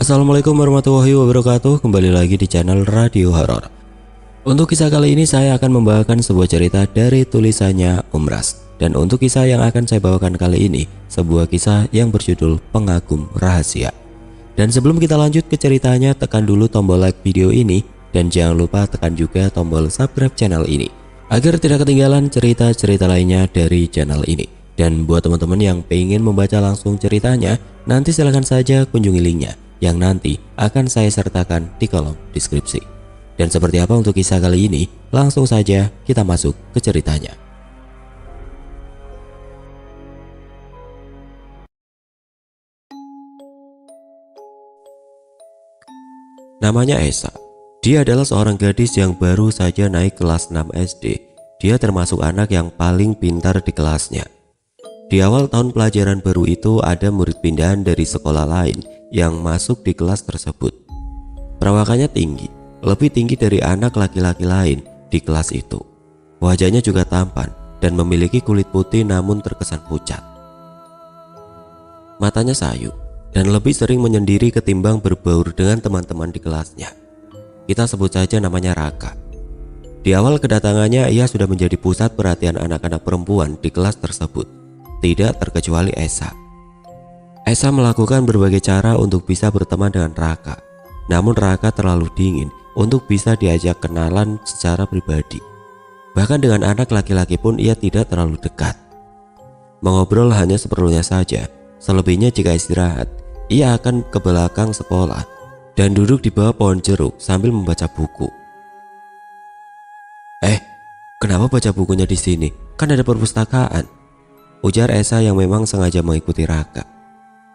Assalamualaikum warahmatullahi wabarakatuh. Kembali lagi di channel Radio Horor. Untuk kisah kali ini saya akan membawakan sebuah cerita dari tulisannya Umras. Dan untuk kisah yang akan saya bawakan kali ini, sebuah kisah yang berjudul Pengagum Rahasia. Dan sebelum kita lanjut ke ceritanya, tekan dulu tombol like video ini dan jangan lupa tekan juga tombol subscribe channel ini agar tidak ketinggalan cerita-cerita lainnya dari channel ini. Dan buat teman-teman yang pengen membaca langsung ceritanya, nanti silahkan saja kunjungi linknya yang nanti akan saya sertakan di kolom deskripsi. Dan seperti apa untuk kisah kali ini, langsung saja kita masuk ke ceritanya. Namanya Esa. Dia adalah seorang gadis yang baru saja naik kelas 6 SD. Dia termasuk anak yang paling pintar di kelasnya. Di awal tahun pelajaran baru itu ada murid pindahan dari sekolah lain yang masuk di kelas tersebut. Perawakannya tinggi, lebih tinggi dari anak laki-laki lain di kelas itu. Wajahnya juga tampan dan memiliki kulit putih namun terkesan pucat. Matanya sayu dan lebih sering menyendiri ketimbang berbaur dengan teman-teman di kelasnya. Kita sebut saja namanya Raka. Di awal kedatangannya ia sudah menjadi pusat perhatian anak-anak perempuan di kelas tersebut, tidak terkecuali Esa. Esa melakukan berbagai cara untuk bisa berteman dengan Raka. Namun Raka terlalu dingin untuk bisa diajak kenalan secara pribadi. Bahkan dengan anak laki-laki pun ia tidak terlalu dekat. Mengobrol hanya seperlunya saja. Selebihnya jika istirahat, ia akan ke belakang sekolah dan duduk di bawah pohon jeruk sambil membaca buku. Kenapa baca bukunya di sini? Kan ada perpustakaan, ujar Esa yang memang sengaja mengikuti Raka.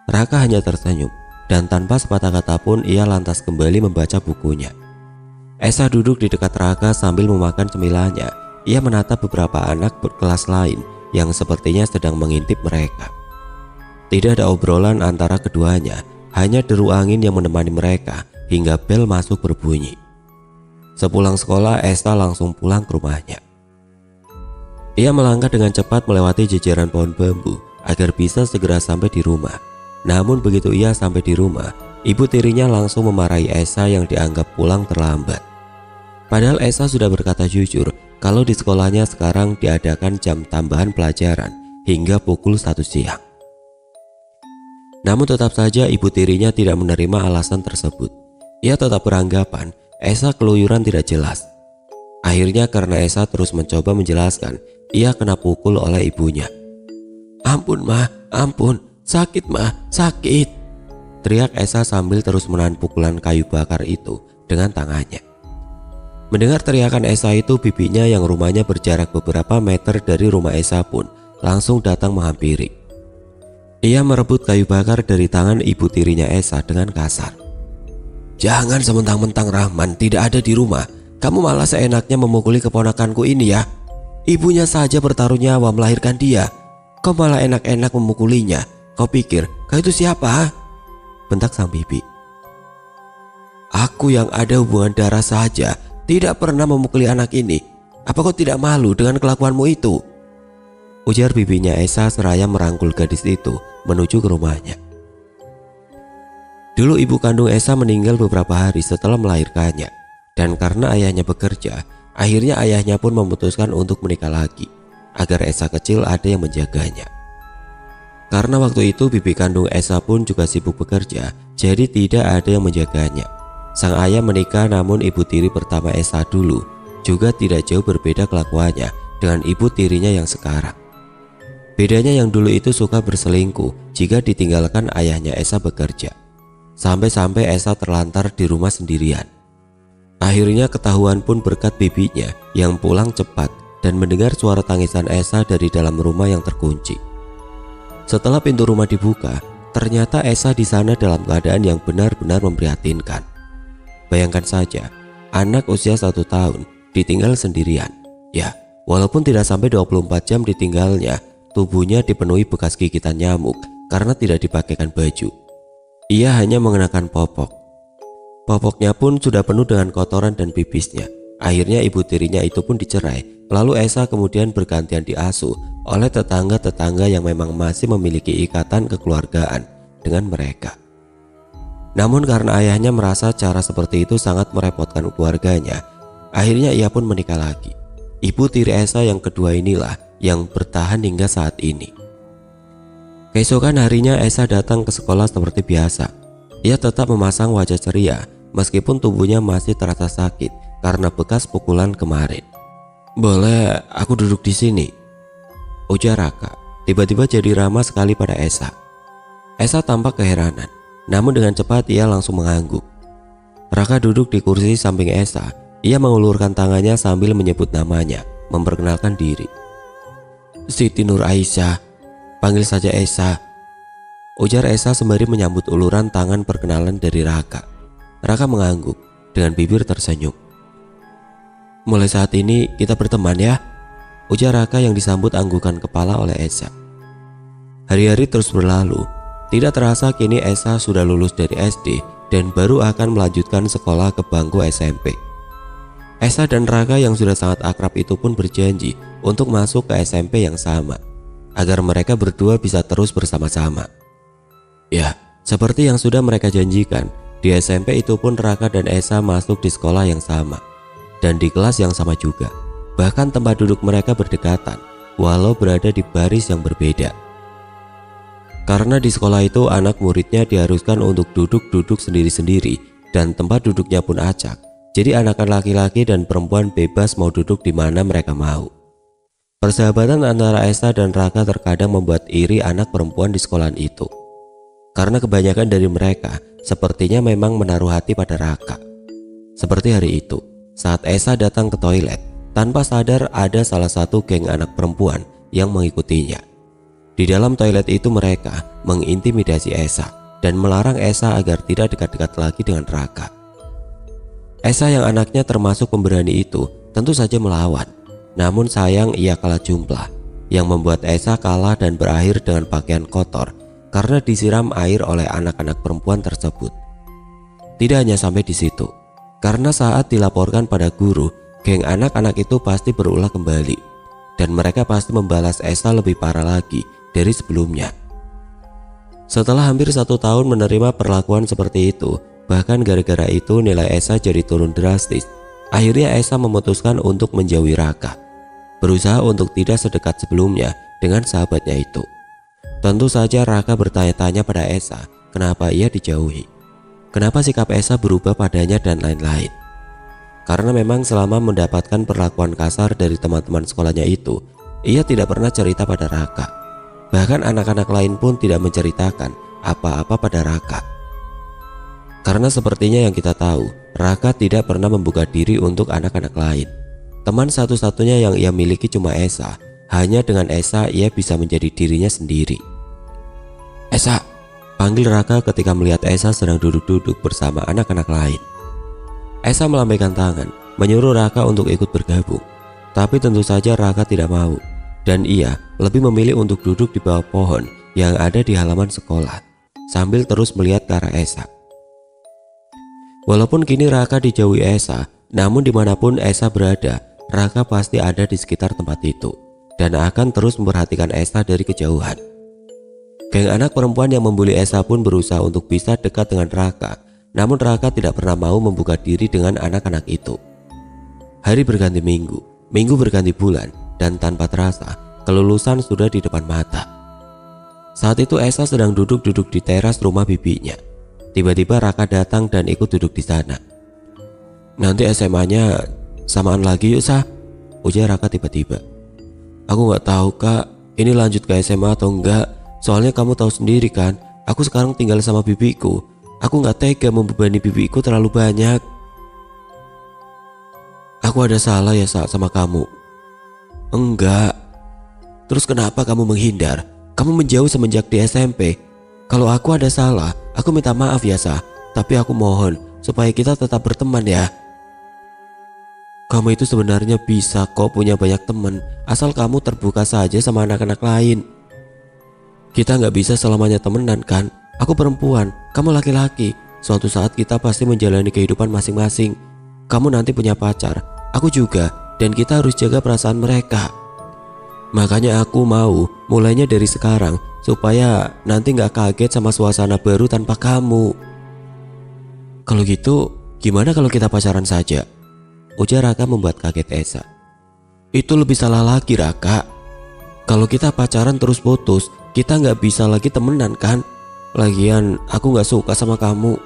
Raka hanya tersenyum dan tanpa sepatah kata pun ia lantas kembali membaca bukunya. Esa duduk di dekat Raka sambil memakan cemilannya. Ia menatap beberapa anak berkelas lain yang sepertinya sedang mengintip mereka. Tidak ada obrolan antara keduanya, hanya deru angin yang menemani mereka hingga bel masuk berbunyi. Sepulang sekolah, Esa langsung pulang ke rumahnya. Ia melangkah dengan cepat melewati jejeran pohon bambu agar bisa segera sampai di rumah. Namun begitu ia sampai di rumah, ibu tirinya langsung memarahi Esa yang dianggap pulang terlambat. Padahal Esa sudah berkata jujur kalau di sekolahnya sekarang diadakan jam tambahan pelajaran hingga pukul 1 siang. Namun tetap saja ibu tirinya tidak menerima alasan tersebut. Ia tetap beranggapan Esa keluyuran tidak jelas. Akhirnya karena Esa terus mencoba menjelaskan, ia kena pukul oleh ibunya. "Ampun mah, ampun. Sakit mah, sakit," teriak Esa sambil terus menahan pukulan kayu bakar itu dengan tangannya. Mendengar teriakan Esa itu, bibinya yang rumahnya berjarak beberapa meter dari rumah Esa pun langsung datang menghampiri. Ia merebut kayu bakar dari tangan ibu tirinya Esa dengan kasar. "Jangan sementang-mentang Rahman tidak ada di rumah, kamu malah seenaknya memukuli keponakanku ini ya. Ibunya saja bertaruh nyawa melahirkan dia, kau malah enak-enak memukulinya. Kau pikir kau itu siapa?" bentak sang bibi. "Aku yang ada hubungan darah saja tidak pernah memukuli anak ini. Apa kau tidak malu dengan kelakuanmu itu?" ujar bibinya Esa seraya merangkul gadis itu menuju ke rumahnya. Dulu ibu kandung Esa meninggal beberapa hari setelah melahirkannya. Dan karena ayahnya bekerja, akhirnya ayahnya pun memutuskan untuk menikah lagi agar Esa kecil ada yang menjaganya. Karena waktu itu bibi kandung Esa pun juga sibuk bekerja, jadi tidak ada yang menjaganya. Sang ayah menikah, namun ibu tiri pertama Esa dulu juga tidak jauh berbeda kelakuannya dengan ibu tirinya yang sekarang. Bedanya yang dulu itu suka berselingkuh jika ditinggalkan ayahnya Esa bekerja. Sampai-sampai Esa terlantar di rumah sendirian. Akhirnya ketahuan pun berkat bibinya yang pulang cepat dan mendengar suara tangisan Esa dari dalam rumah yang terkunci. Setelah pintu rumah dibuka, ternyata Esa di sana dalam keadaan yang benar-benar memprihatinkan. Bayangkan saja, anak usia 1 tahun ditinggal sendirian. Ya, walaupun tidak sampai 24 jam ditinggalnya, tubuhnya dipenuhi bekas gigitan nyamuk karena tidak dipakaikan baju. Ia hanya mengenakan popok. Popoknya pun sudah penuh dengan kotoran dan pipisnya. Akhirnya ibu tirinya itu pun dicerai. Lalu Esa kemudian bergantian diasuh oleh tetangga-tetangga yang memang masih memiliki ikatan kekeluargaan dengan mereka. Namun karena ayahnya merasa cara seperti itu sangat merepotkan keluarganya, akhirnya ia pun menikah lagi. Ibu tiri Esa yang kedua inilah yang bertahan hingga saat ini. Keesokan harinya Esa datang ke sekolah seperti biasa. Ia tetap memasang wajah ceria meskipun tubuhnya masih terasa sakit karena bekas pukulan kemarin. "Boleh aku duduk di sini?" ujar Raka. Tiba-tiba jadi ramah sekali pada Esa. Esa tampak keheranan, namun dengan cepat ia langsung mengangguk. Raka duduk di kursi samping Esa. Ia mengulurkan tangannya sambil menyebut namanya, memperkenalkan diri. "Siti Nur Aisyah, panggil saja Esa," ujar Esa sembari menyambut uluran tangan perkenalan dari Raka. Raka mengangguk dengan bibir tersenyum. "Mulai saat ini kita berteman ya," ujar Raka yang disambut anggukan kepala oleh Esa. Hari-hari terus berlalu. Tidak terasa kini Esa sudah lulus dari SD dan baru akan melanjutkan sekolah ke bangku SMP. Esa dan Raka yang sudah sangat akrab itu pun berjanji untuk masuk ke SMP yang sama, agar mereka berdua bisa terus bersama-sama. Ya, seperti yang sudah mereka janjikan, di SMP itu pun Raka dan Esa masuk di sekolah yang sama dan di kelas yang sama juga. Bahkan tempat duduk mereka berdekatan, walau berada di baris yang berbeda. Karena di sekolah itu anak muridnya diharuskan untuk duduk-duduk sendiri-sendiri dan tempat duduknya pun acak. Jadi anak-anak laki-laki dan perempuan bebas mau duduk di mana mereka mau. Persahabatan antara Esa dan Raka terkadang membuat iri anak perempuan di sekolah itu. Karena kebanyakan dari mereka sepertinya memang menaruh hati pada Raka. Seperti hari itu, saat Esa datang ke toilet, tanpa sadar ada salah satu geng anak perempuan yang mengikutinya. Di dalam toilet itu mereka mengintimidasi Esa dan melarang Esa agar tidak dekat-dekat lagi dengan Raka. Esa yang anaknya termasuk pemberani itu tentu saja melawan. Namun sayang ia kalah jumlah, yang membuat Esa kalah dan berakhir dengan pakaian kotor karena disiram air oleh anak-anak perempuan tersebut. Tidak hanya sampai di situ, karena saat dilaporkan pada guru, geng anak-anak itu pasti berulah kembali dan mereka pasti membalas Esa lebih parah lagi dari sebelumnya. Setelah hampir 1 tahun menerima perlakuan seperti itu, bahkan gara-gara itu nilai Esa jadi turun drastis. Akhirnya Esa memutuskan untuk menjauhi Raka, berusaha untuk tidak sedekat sebelumnya dengan sahabatnya itu. Tentu saja Raka bertanya-tanya pada Esa kenapa ia dijauhi, kenapa sikap Esa berubah padanya dan lain-lain. Karena memang selama mendapatkan perlakuan kasar dari teman-teman sekolahnya itu, ia tidak pernah cerita pada Raka. Bahkan anak-anak lain pun tidak menceritakan apa-apa pada Raka. Karena sepertinya yang kita tahu, Raka tidak pernah membuka diri untuk anak-anak lain. Teman satu-satunya yang ia miliki cuma Esa. Hanya dengan Esa ia bisa menjadi dirinya sendiri. "Esa," panggil Raka ketika melihat Esa sedang duduk-duduk bersama anak-anak lain. Esa melambaikan tangan, menyuruh Raka untuk ikut bergabung. Tapi tentu saja Raka tidak mau, dan ia lebih memilih untuk duduk di bawah pohon yang ada di halaman sekolah, sambil terus melihat ke arah Esa. Walaupun kini Raka dijauhi Esa, namun dimanapun Esa berada, Raka pasti ada di sekitar tempat itu, dan akan terus memperhatikan Esa dari kejauhan. Geng anak perempuan yang membuli Esa pun berusaha untuk bisa dekat dengan Raka. Namun Raka tidak pernah mau membuka diri dengan anak-anak itu. Hari berganti minggu, minggu berganti bulan, dan tanpa terasa kelulusan sudah di depan mata. Saat itu Esa sedang duduk-duduk di teras rumah bibinya. Tiba-tiba Raka datang dan ikut duduk di sana. "Nanti SMA-nya samaan lagi yuk, Sa," ujar Raka tiba-tiba. "Aku nggak tahu Kak, ini lanjut ke SMA atau enggak. Soalnya kamu tahu sendiri kan, aku sekarang tinggal sama bibiku. Aku gak tega membebani bibiku terlalu banyak." "Aku ada salah ya Sa sama kamu?" "Enggak." "Terus kenapa kamu menghindar? Kamu menjauh semenjak di SMP. Kalau aku ada salah, aku minta maaf ya Sa. Tapi aku mohon supaya kita tetap berteman ya." "Kamu itu sebenarnya bisa kok punya banyak teman, asal kamu terbuka saja sama anak-anak lain. Kita gak bisa selamanya temenan kan? Aku perempuan, kamu laki-laki. Suatu saat kita pasti menjalani kehidupan masing-masing. Kamu nanti punya pacar, aku juga, dan kita harus jaga perasaan mereka. Makanya aku mau mulainya dari sekarang, supaya nanti gak kaget sama suasana baru tanpa kamu." kalau gitu gimana kalau kita pacaran saja? Ujar Raka membuat kaget Esa. Itu lebih salah lagi Raka. Kalau kita pacaran terus putus, kita nggak bisa lagi temenan kan? Lagian aku nggak suka sama kamu.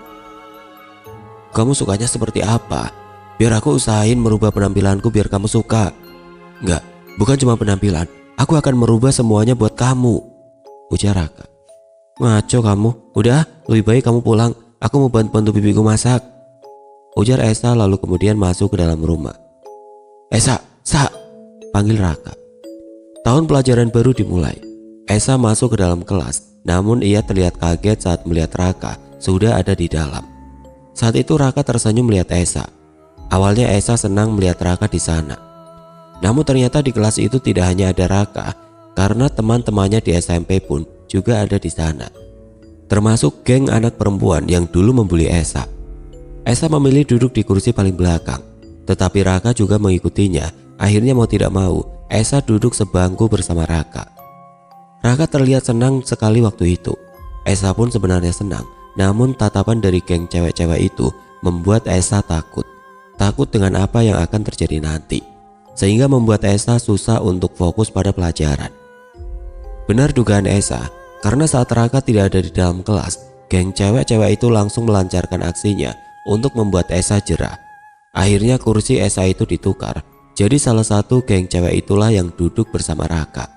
Kamu sukanya seperti apa? Biar aku usahain merubah penampilanku biar kamu suka. Nggak, bukan cuma penampilan. Aku akan merubah semuanya buat kamu, ujar Raka. Ngaco kamu. Udah, lebih baik kamu pulang. Aku mau bantu bibiku masak, ujar Esa lalu kemudian masuk ke dalam rumah. Esa, panggil Raka. Tahun pelajaran baru dimulai. Esa masuk ke dalam kelas, namun ia terlihat kaget saat melihat Raka sudah ada di dalam. Saat itu Raka tersenyum melihat Esa. Awalnya Esa senang melihat Raka di sana. Namun ternyata di kelas itu tidak hanya ada Raka, karena teman-temannya di SMP pun juga ada di sana. Termasuk geng anak perempuan yang dulu membuli Esa. Esa memilih duduk di kursi paling belakang, tetapi Raka juga mengikutinya. Akhirnya mau tidak mau, Esa duduk sebangku bersama Raka. Raka terlihat senang sekali waktu itu. Esa pun sebenarnya senang, namun tatapan dari geng cewek-cewek itu membuat Esa takut. Takut dengan apa yang akan terjadi nanti, sehingga membuat Esa susah untuk fokus pada pelajaran. Benar dugaan Esa, karena saat Raka tidak ada di dalam kelas, geng cewek-cewek itu langsung melancarkan aksinya untuk membuat Esa jerah. Akhirnya kursi Esa itu ditukar, jadi salah satu geng cewek itulah yang duduk bersama Raka.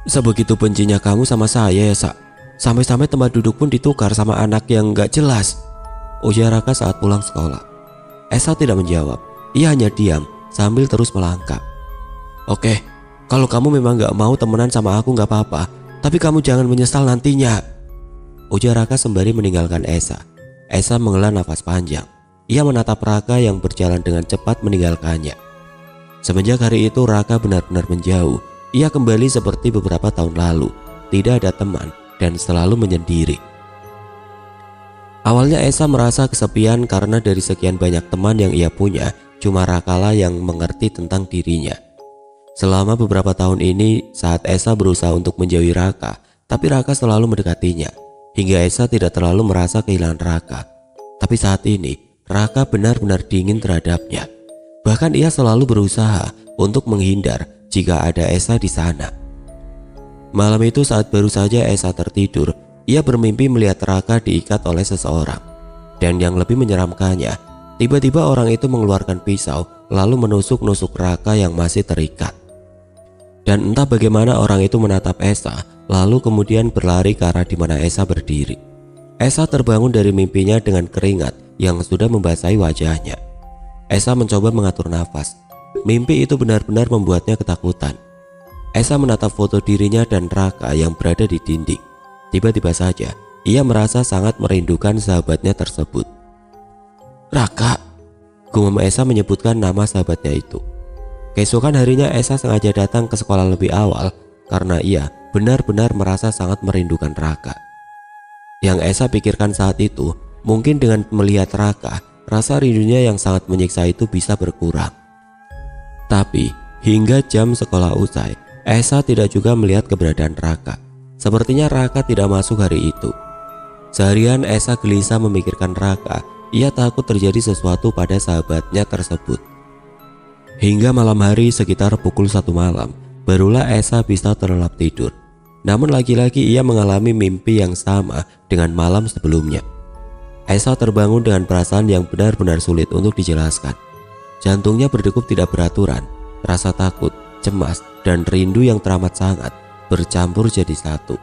Sebegitu bencinya kamu sama saya ya Sa, sampai-sampai tempat duduk pun ditukar sama anak yang gak jelas, ujar Raka saat pulang sekolah. Esa tidak menjawab, ia hanya diam sambil terus melangkah. Oke, kalau kamu memang gak mau temenan sama aku gak apa-apa, tapi kamu jangan menyesal nantinya, ujar Raka sembari meninggalkan Esa. Esa menghela nafas panjang. Ia menatap Raka yang berjalan dengan cepat meninggalkannya. Semenjak hari itu Raka benar-benar menjauh. Ia kembali seperti beberapa tahun lalu, tidak ada teman dan selalu menyendiri. Awalnya Esa merasa kesepian karena dari sekian banyak teman yang ia punya, cuma Rakalah yang mengerti tentang dirinya. Selama beberapa tahun ini, saat Esa berusaha untuk menjauhi Raka, tapi Raka selalu mendekatinya, hingga Esa tidak terlalu merasa kehilangan Raka. Tapi saat ini, Raka benar-benar dingin terhadapnya. Bahkan ia selalu berusaha untuk menghindar jika ada Esa di sana. Malam itu saat baru saja Esa tertidur, ia bermimpi melihat Raka diikat oleh seseorang. Dan yang lebih menyeramkannya, tiba-tiba orang itu mengeluarkan pisau lalu menusuk-nusuk Raka yang masih terikat. Dan entah bagaimana orang itu menatap Esa, lalu kemudian berlari ke arah di mana Esa berdiri. Esa terbangun dari mimpinya dengan keringat yang sudah membasahi wajahnya. Esa mencoba mengatur nafas. Mimpi itu benar-benar membuatnya ketakutan. Esa menatap foto dirinya dan Raka yang berada di dinding. Tiba-tiba saja, ia merasa sangat merindukan sahabatnya tersebut. Raka, gumam Esa menyebutkan nama sahabatnya itu. Keesokan harinya Esa sengaja datang ke sekolah lebih awal karena ia benar-benar merasa sangat merindukan Raka. Yang Esa pikirkan saat itu, mungkin dengan melihat Raka, rasa rindunya yang sangat menyiksa itu bisa berkurang. Tapi hingga jam sekolah usai, Esa tidak juga melihat keberadaan Raka. Sepertinya Raka tidak masuk hari itu. Seharian Esa gelisah memikirkan Raka. Ia takut terjadi sesuatu pada sahabatnya tersebut. Hingga malam hari sekitar pukul 1 malam, barulah Esa bisa terlelap tidur. Namun lagi-lagi ia mengalami mimpi yang sama dengan malam sebelumnya. Esa terbangun dengan perasaan yang benar-benar sulit untuk dijelaskan. Jantungnya berdegup tidak beraturan, rasa takut, cemas, dan rindu yang teramat sangat bercampur jadi satu.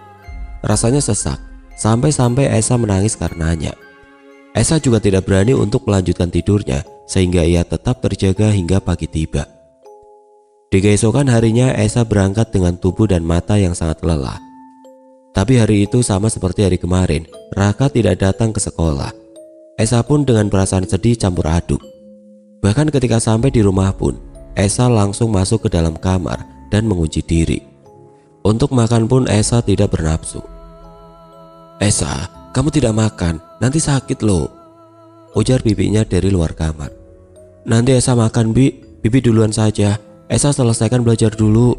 Rasanya sesak, sampai-sampai Esa menangis karenanya. Esa juga tidak berani untuk melanjutkan tidurnya, sehingga ia tetap terjaga hingga pagi tiba. Di keesokan harinya Esa berangkat dengan tubuh dan mata yang sangat lelah. Tapi hari itu sama seperti hari kemarin, Raka tidak datang ke sekolah. Esa pun dengan perasaan sedih campur aduk. Bahkan ketika sampai di rumah pun, Esa langsung masuk ke dalam kamar dan mengunci diri. Untuk makan pun Esa tidak bernafsu. Esa, kamu tidak makan, nanti sakit loh, ujar bibinya dari luar kamar. Nanti Esa makan bibi duluan saja, Esa selesaikan belajar dulu,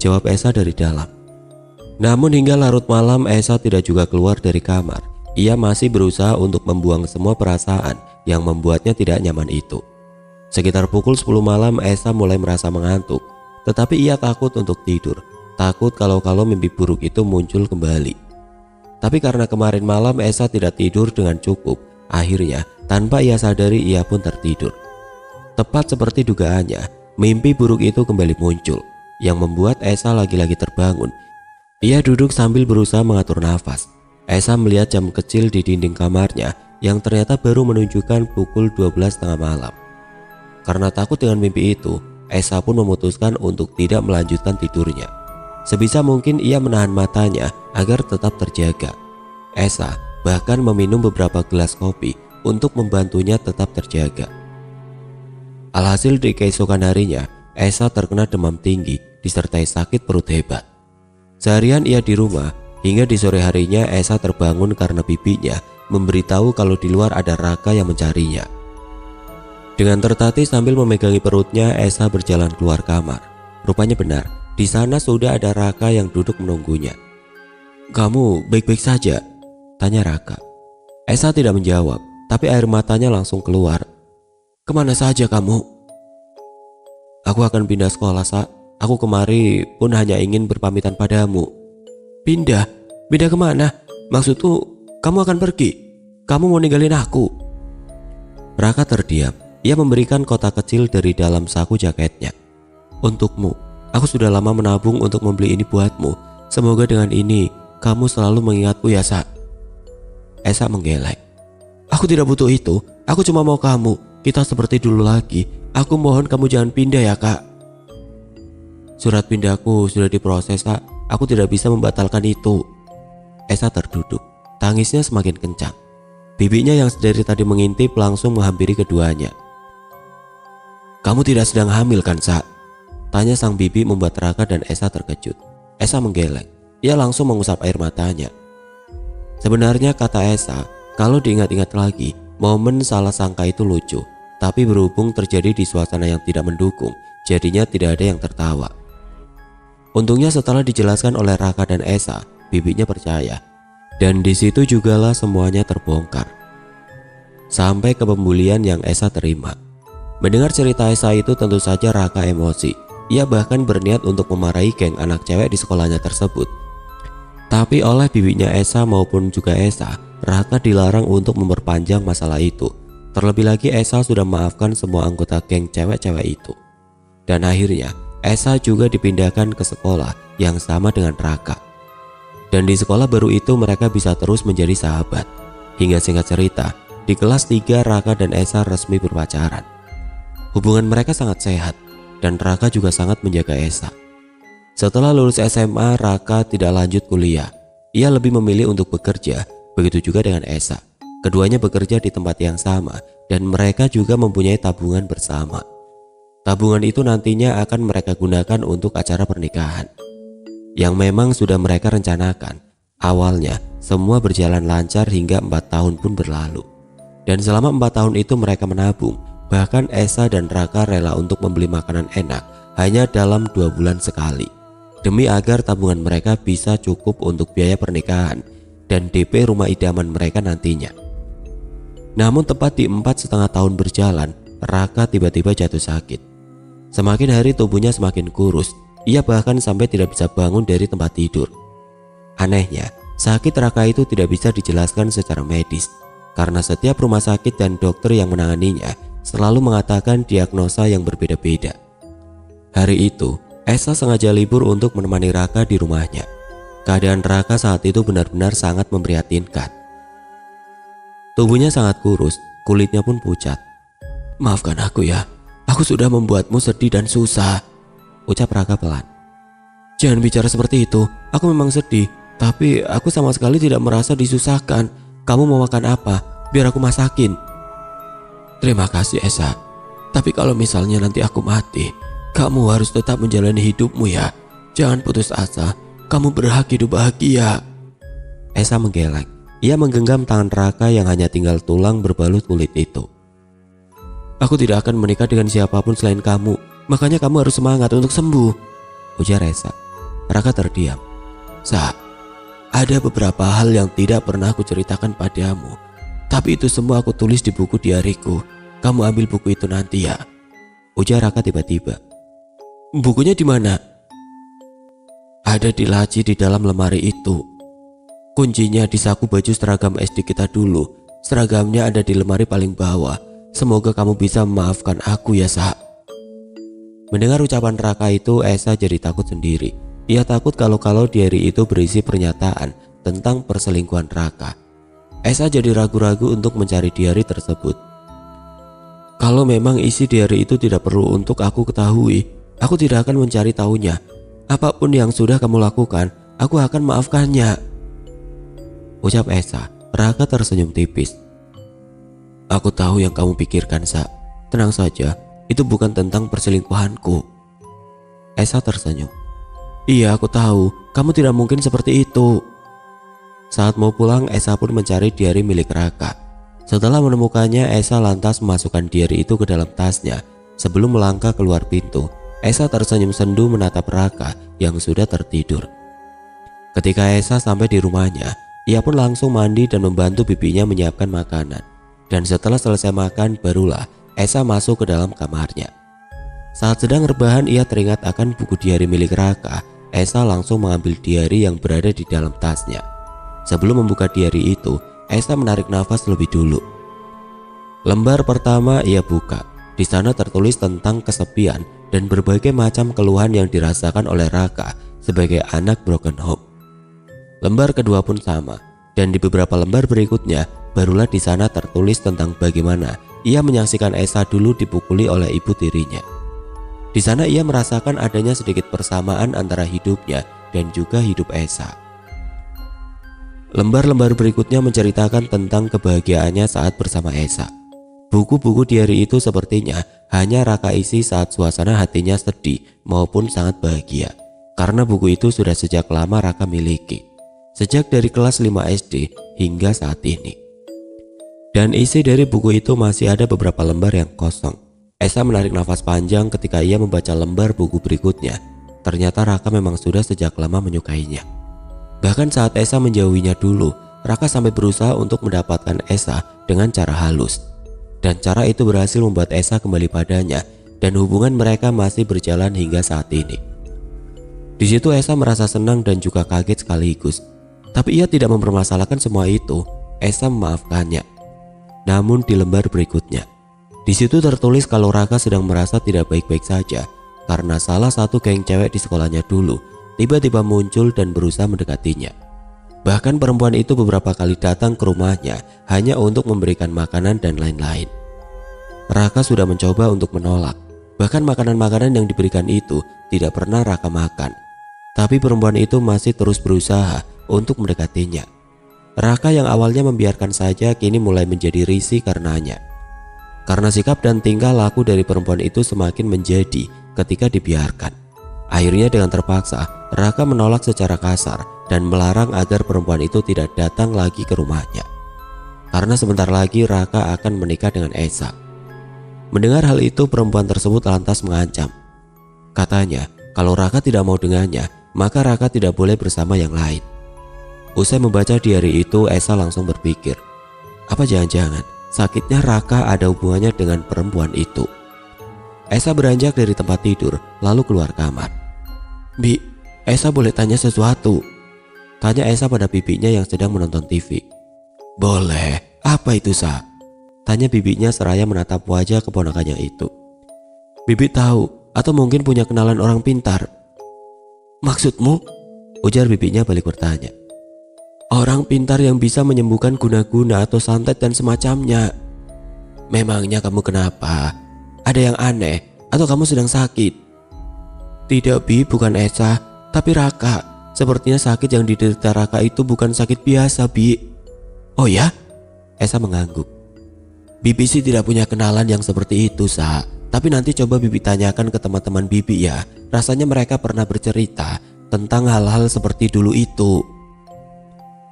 jawab Esa dari dalam. Namun hingga larut malam Esa tidak juga keluar dari kamar. Ia masih berusaha untuk membuang semua perasaan yang membuatnya tidak nyaman itu. Sekitar pukul 10 malam Esa mulai merasa mengantuk, tetapi ia takut untuk tidur. Takut kalau mimpi buruk itu muncul kembali. Tapi karena kemarin malam Esa tidak tidur dengan cukup, akhirnya tanpa ia sadari ia pun tertidur. Tepat seperti dugaannya, mimpi buruk itu kembali muncul, yang membuat Esa lagi-lagi terbangun. Ia duduk sambil berusaha mengatur nafas. Esa melihat jam kecil di dinding kamarnya yang ternyata baru menunjukkan pukul 12.30 malam. Karena takut dengan mimpi itu, Esa pun memutuskan untuk tidak melanjutkan tidurnya. Sebisa mungkin ia menahan matanya agar tetap terjaga. Esa bahkan meminum beberapa gelas kopi untuk membantunya tetap terjaga. Alhasil di keesokan harinya, Esa terkena demam tinggi disertai sakit perut hebat. Seharian ia di rumah, hingga di sore harinya Esa terbangun karena bibinya memberitahu kalau di luar ada Raka yang mencarinya. Dengan tertatih sambil memegangi perutnya, Esa berjalan keluar kamar. Rupanya benar, di sana sudah ada Raka yang duduk menunggunya. "Kamu baik-baik saja?" tanya Raka. Esa tidak menjawab, tapi air matanya langsung keluar. "Kemana saja kamu?" "Aku akan pindah sekolah, Sa. Aku kemari pun hanya ingin berpamitan padamu." "Pindah? Pindah kemana? Maksudku, kamu akan pergi? Kamu mau ninggalin aku?" Raka terdiam. Ia memberikan kotak kecil dari dalam saku jaketnya. "Untukmu, aku sudah lama menabung untuk membeli ini buatmu. Semoga dengan ini kamu selalu mengingatku ya, Sa." Esa menggeleng. "Aku tidak butuh itu. Aku cuma mau kamu. Kita seperti dulu lagi. Aku mohon kamu jangan pindah ya, Kak." "Surat pindahku sudah diproses, Sa. Aku tidak bisa membatalkan itu." Esa terduduk. Tangisnya semakin kencang. Bibinya yang dari tadi mengintip langsung menghampiri keduanya. "Kamu tidak sedang hamil kan, Sa?" tanya sang bibi membuat Raka dan Esa terkejut. Esa menggeleng. Ia langsung mengusap air matanya. Sebenarnya kata Esa, kalau diingat-ingat lagi, momen salah sangka itu lucu. Tapi berhubung terjadi di suasana yang tidak mendukung, jadinya tidak ada yang tertawa. Untungnya setelah dijelaskan oleh Raka dan Esa, bibinya percaya. Dan di situ jugalah semuanya terbongkar. Sampai ke pembulian yang Esa terima. Mendengar cerita Esa itu tentu saja Raka emosi. Ia bahkan berniat untuk memarahi geng anak cewek di sekolahnya tersebut. Tapi oleh bibinya Esa maupun juga Esa, Raka dilarang untuk memperpanjang masalah itu. Terlebih lagi Esa sudah memaafkan semua anggota geng cewek-cewek itu. Dan akhirnya Esa juga dipindahkan ke sekolah yang sama dengan Raka. Dan di sekolah baru itu mereka bisa terus menjadi sahabat. Hingga singkat cerita, di kelas 3 Raka dan Esa resmi berpacaran. Hubungan mereka sangat sehat dan Raka juga sangat menjaga Esa. Setelah lulus SMA, Raka tidak lanjut kuliah. Ia lebih memilih untuk bekerja, begitu juga dengan Esa. Keduanya bekerja di tempat yang sama dan mereka juga mempunyai tabungan bersama. Tabungan itu nantinya akan mereka gunakan untuk acara pernikahan yang memang sudah mereka rencanakan. Awalnya semua berjalan lancar hingga 4 tahun pun berlalu. Dan selama 4 tahun itu mereka menabung. Bahkan Esa dan Raka rela untuk membeli makanan enak hanya dalam 2 bulan sekali, demi agar tabungan mereka bisa cukup untuk biaya pernikahan dan DP rumah idaman mereka nantinya. Namun tepat di 4,5 tahun berjalan, Raka tiba-tiba jatuh sakit. Semakin hari tubuhnya semakin kurus. Ia bahkan sampai tidak bisa bangun dari tempat tidur. Anehnya, sakit Raka itu tidak bisa dijelaskan secara medis, karena setiap rumah sakit dan dokter yang menanganinya selalu mengatakan diagnosa yang berbeda-beda. Hari itu, Esa sengaja libur untuk menemani Raka di rumahnya. Keadaan Raka saat itu benar-benar sangat memprihatinkan. Tubuhnya sangat kurus, kulitnya pun pucat. "Maafkan aku ya, aku sudah membuatmu sedih dan susah," ucap Raka pelan. "Jangan bicara seperti itu, aku memang sedih, tapi aku sama sekali tidak merasa disusahkan. Kamu mau makan apa? Biar aku masakin." "Terima kasih Esa, tapi kalau misalnya nanti aku mati, kamu harus tetap menjalani hidupmu ya. Jangan putus asa, kamu berhak hidup bahagia." Esa menggeleng. Ia menggenggam tangan Raka yang hanya tinggal tulang berbalut kulit itu. "Aku tidak akan menikah dengan siapapun selain kamu, makanya kamu harus semangat untuk sembuh," ujar Esa. Raka terdiam. "Sa, Ada beberapa hal yang tidak pernah aku ceritakan padamu, tapi itu semua aku tulis di buku diariku. Kamu ambil buku itu nanti ya, ujar Raka tiba-tiba. Bukunya di mana? Ada di laci di dalam lemari itu. Kuncinya di saku baju seragam SD kita dulu. Seragamnya ada di lemari paling bawah. Semoga kamu bisa memaafkan aku ya, Sa. Mendengar ucapan Raka itu, Esa jadi takut sendiri. Ia takut kalau diary itu berisi pernyataan tentang perselingkuhan Raka. Esa jadi ragu-ragu untuk mencari diary tersebut. Kalau memang isi diary itu tidak perlu untuk aku ketahui, aku tidak akan mencari tahunya. Apapun yang sudah kamu lakukan, aku akan maafkannya, ucap Esa. Raka tersenyum tipis. Aku tahu yang kamu pikirkan, Sa. Tenang saja, itu bukan tentang perselingkuhanku. Esa tersenyum. Iya, aku tahu, kamu tidak mungkin seperti itu. Saat mau pulang, Esa pun mencari diary milik Raka. Setelah menemukannya, Esa lantas memasukkan diary itu ke dalam tasnya. Sebelum melangkah keluar pintu, Esa tersenyum sendu menatap Raka yang sudah tertidur. Ketika Esa sampai di rumahnya, ia pun langsung mandi dan membantu bibinya menyiapkan makanan. Dan setelah selesai makan, barulah Esa masuk ke dalam kamarnya. Saat sedang rebahan, ia teringat akan buku diary milik Raka. Esa langsung mengambil diary yang berada di dalam tasnya. Sebelum membuka diary itu, Esa menarik nafas lebih dulu. Lembar pertama ia buka. Di sana tertulis tentang kesepian dan berbagai macam keluhan yang dirasakan oleh Raka sebagai anak broken home. Lembar kedua pun sama, dan di beberapa lembar berikutnya barulah di sana tertulis tentang bagaimana ia menyaksikan Esa dulu dipukuli oleh ibu tirinya. Di sana ia merasakan adanya sedikit persamaan antara hidupnya dan juga hidup Esa. Lembar-lembar berikutnya menceritakan tentang kebahagiaannya saat bersama Esa. Buku-buku diary itu sepertinya hanya Raka isi saat suasana hatinya sedih maupun sangat bahagia, karena buku itu sudah sejak lama Raka miliki, sejak dari kelas 5 SD hingga saat ini. Dan isi dari buku itu masih ada beberapa lembar yang kosong. Esa menarik nafas panjang ketika ia membaca lembar buku berikutnya. Ternyata Raka memang sudah sejak lama menyukainya. Bahkan saat Esa menjauhinya dulu, Raka sampai berusaha untuk mendapatkan Esa dengan cara halus. Dan cara itu berhasil membuat Esa kembali padanya, dan hubungan mereka masih berjalan hingga saat ini. Di situ Esa merasa senang dan juga kaget sekaligus. Tapi ia tidak mempermasalahkan semua itu. Esa memaafkannya. Namun di lembar berikutnya, di situ tertulis kalau Raka sedang merasa tidak baik-baik saja karena salah satu geng cewek di sekolahnya dulu tiba-tiba muncul dan berusaha mendekatinya. Bahkan perempuan itu beberapa kali datang ke rumahnya hanya untuk memberikan makanan dan lain-lain. Raka sudah mencoba untuk menolak. Bahkan makanan-makanan yang diberikan itu tidak pernah Raka makan. Tapi perempuan itu masih terus berusaha untuk mendekatinya. Raka yang awalnya membiarkan saja kini mulai menjadi risih karenanya. Karena sikap dan tingkah laku dari perempuan itu semakin menjadi ketika dibiarkan. Akhirnya dengan terpaksa Raka menolak secara kasar dan melarang agar perempuan itu tidak datang lagi ke rumahnya. Karena sebentar lagi Raka akan menikah dengan Esa. Mendengar hal itu, perempuan tersebut lantas mengancam. Katanya kalau Raka tidak mau dengannya, maka Raka tidak boleh bersama yang lain. Usai membaca diary itu, Esa langsung berpikir, apa jangan-jangan sakitnya Raka ada hubungannya dengan perempuan itu. Esa beranjak dari tempat tidur lalu keluar kamar. Bi, Esa boleh tanya sesuatu? Tanya Esa pada bibinya yang sedang menonton TV. Boleh, apa itu, Sa? Tanya bibinya seraya menatap wajah keponakannya itu. Bibi tahu atau mungkin punya kenalan orang pintar. Maksudmu? Ujar bibinya balik bertanya. Orang pintar yang bisa menyembuhkan guna-guna atau santet dan semacamnya. Memangnya kamu kenapa? Ada yang aneh atau kamu sedang sakit? Tidak, Bi, bukan Esa, tapi Raka. Sepertinya sakit yang diderita Raka itu bukan sakit biasa, Bi. Oh ya? Esa mengangguk. Bibi sih tidak punya kenalan yang seperti itu, Sa. Tapi nanti coba Bibi tanyakan ke teman-teman Bibi ya. Rasanya mereka pernah bercerita tentang hal-hal seperti dulu itu.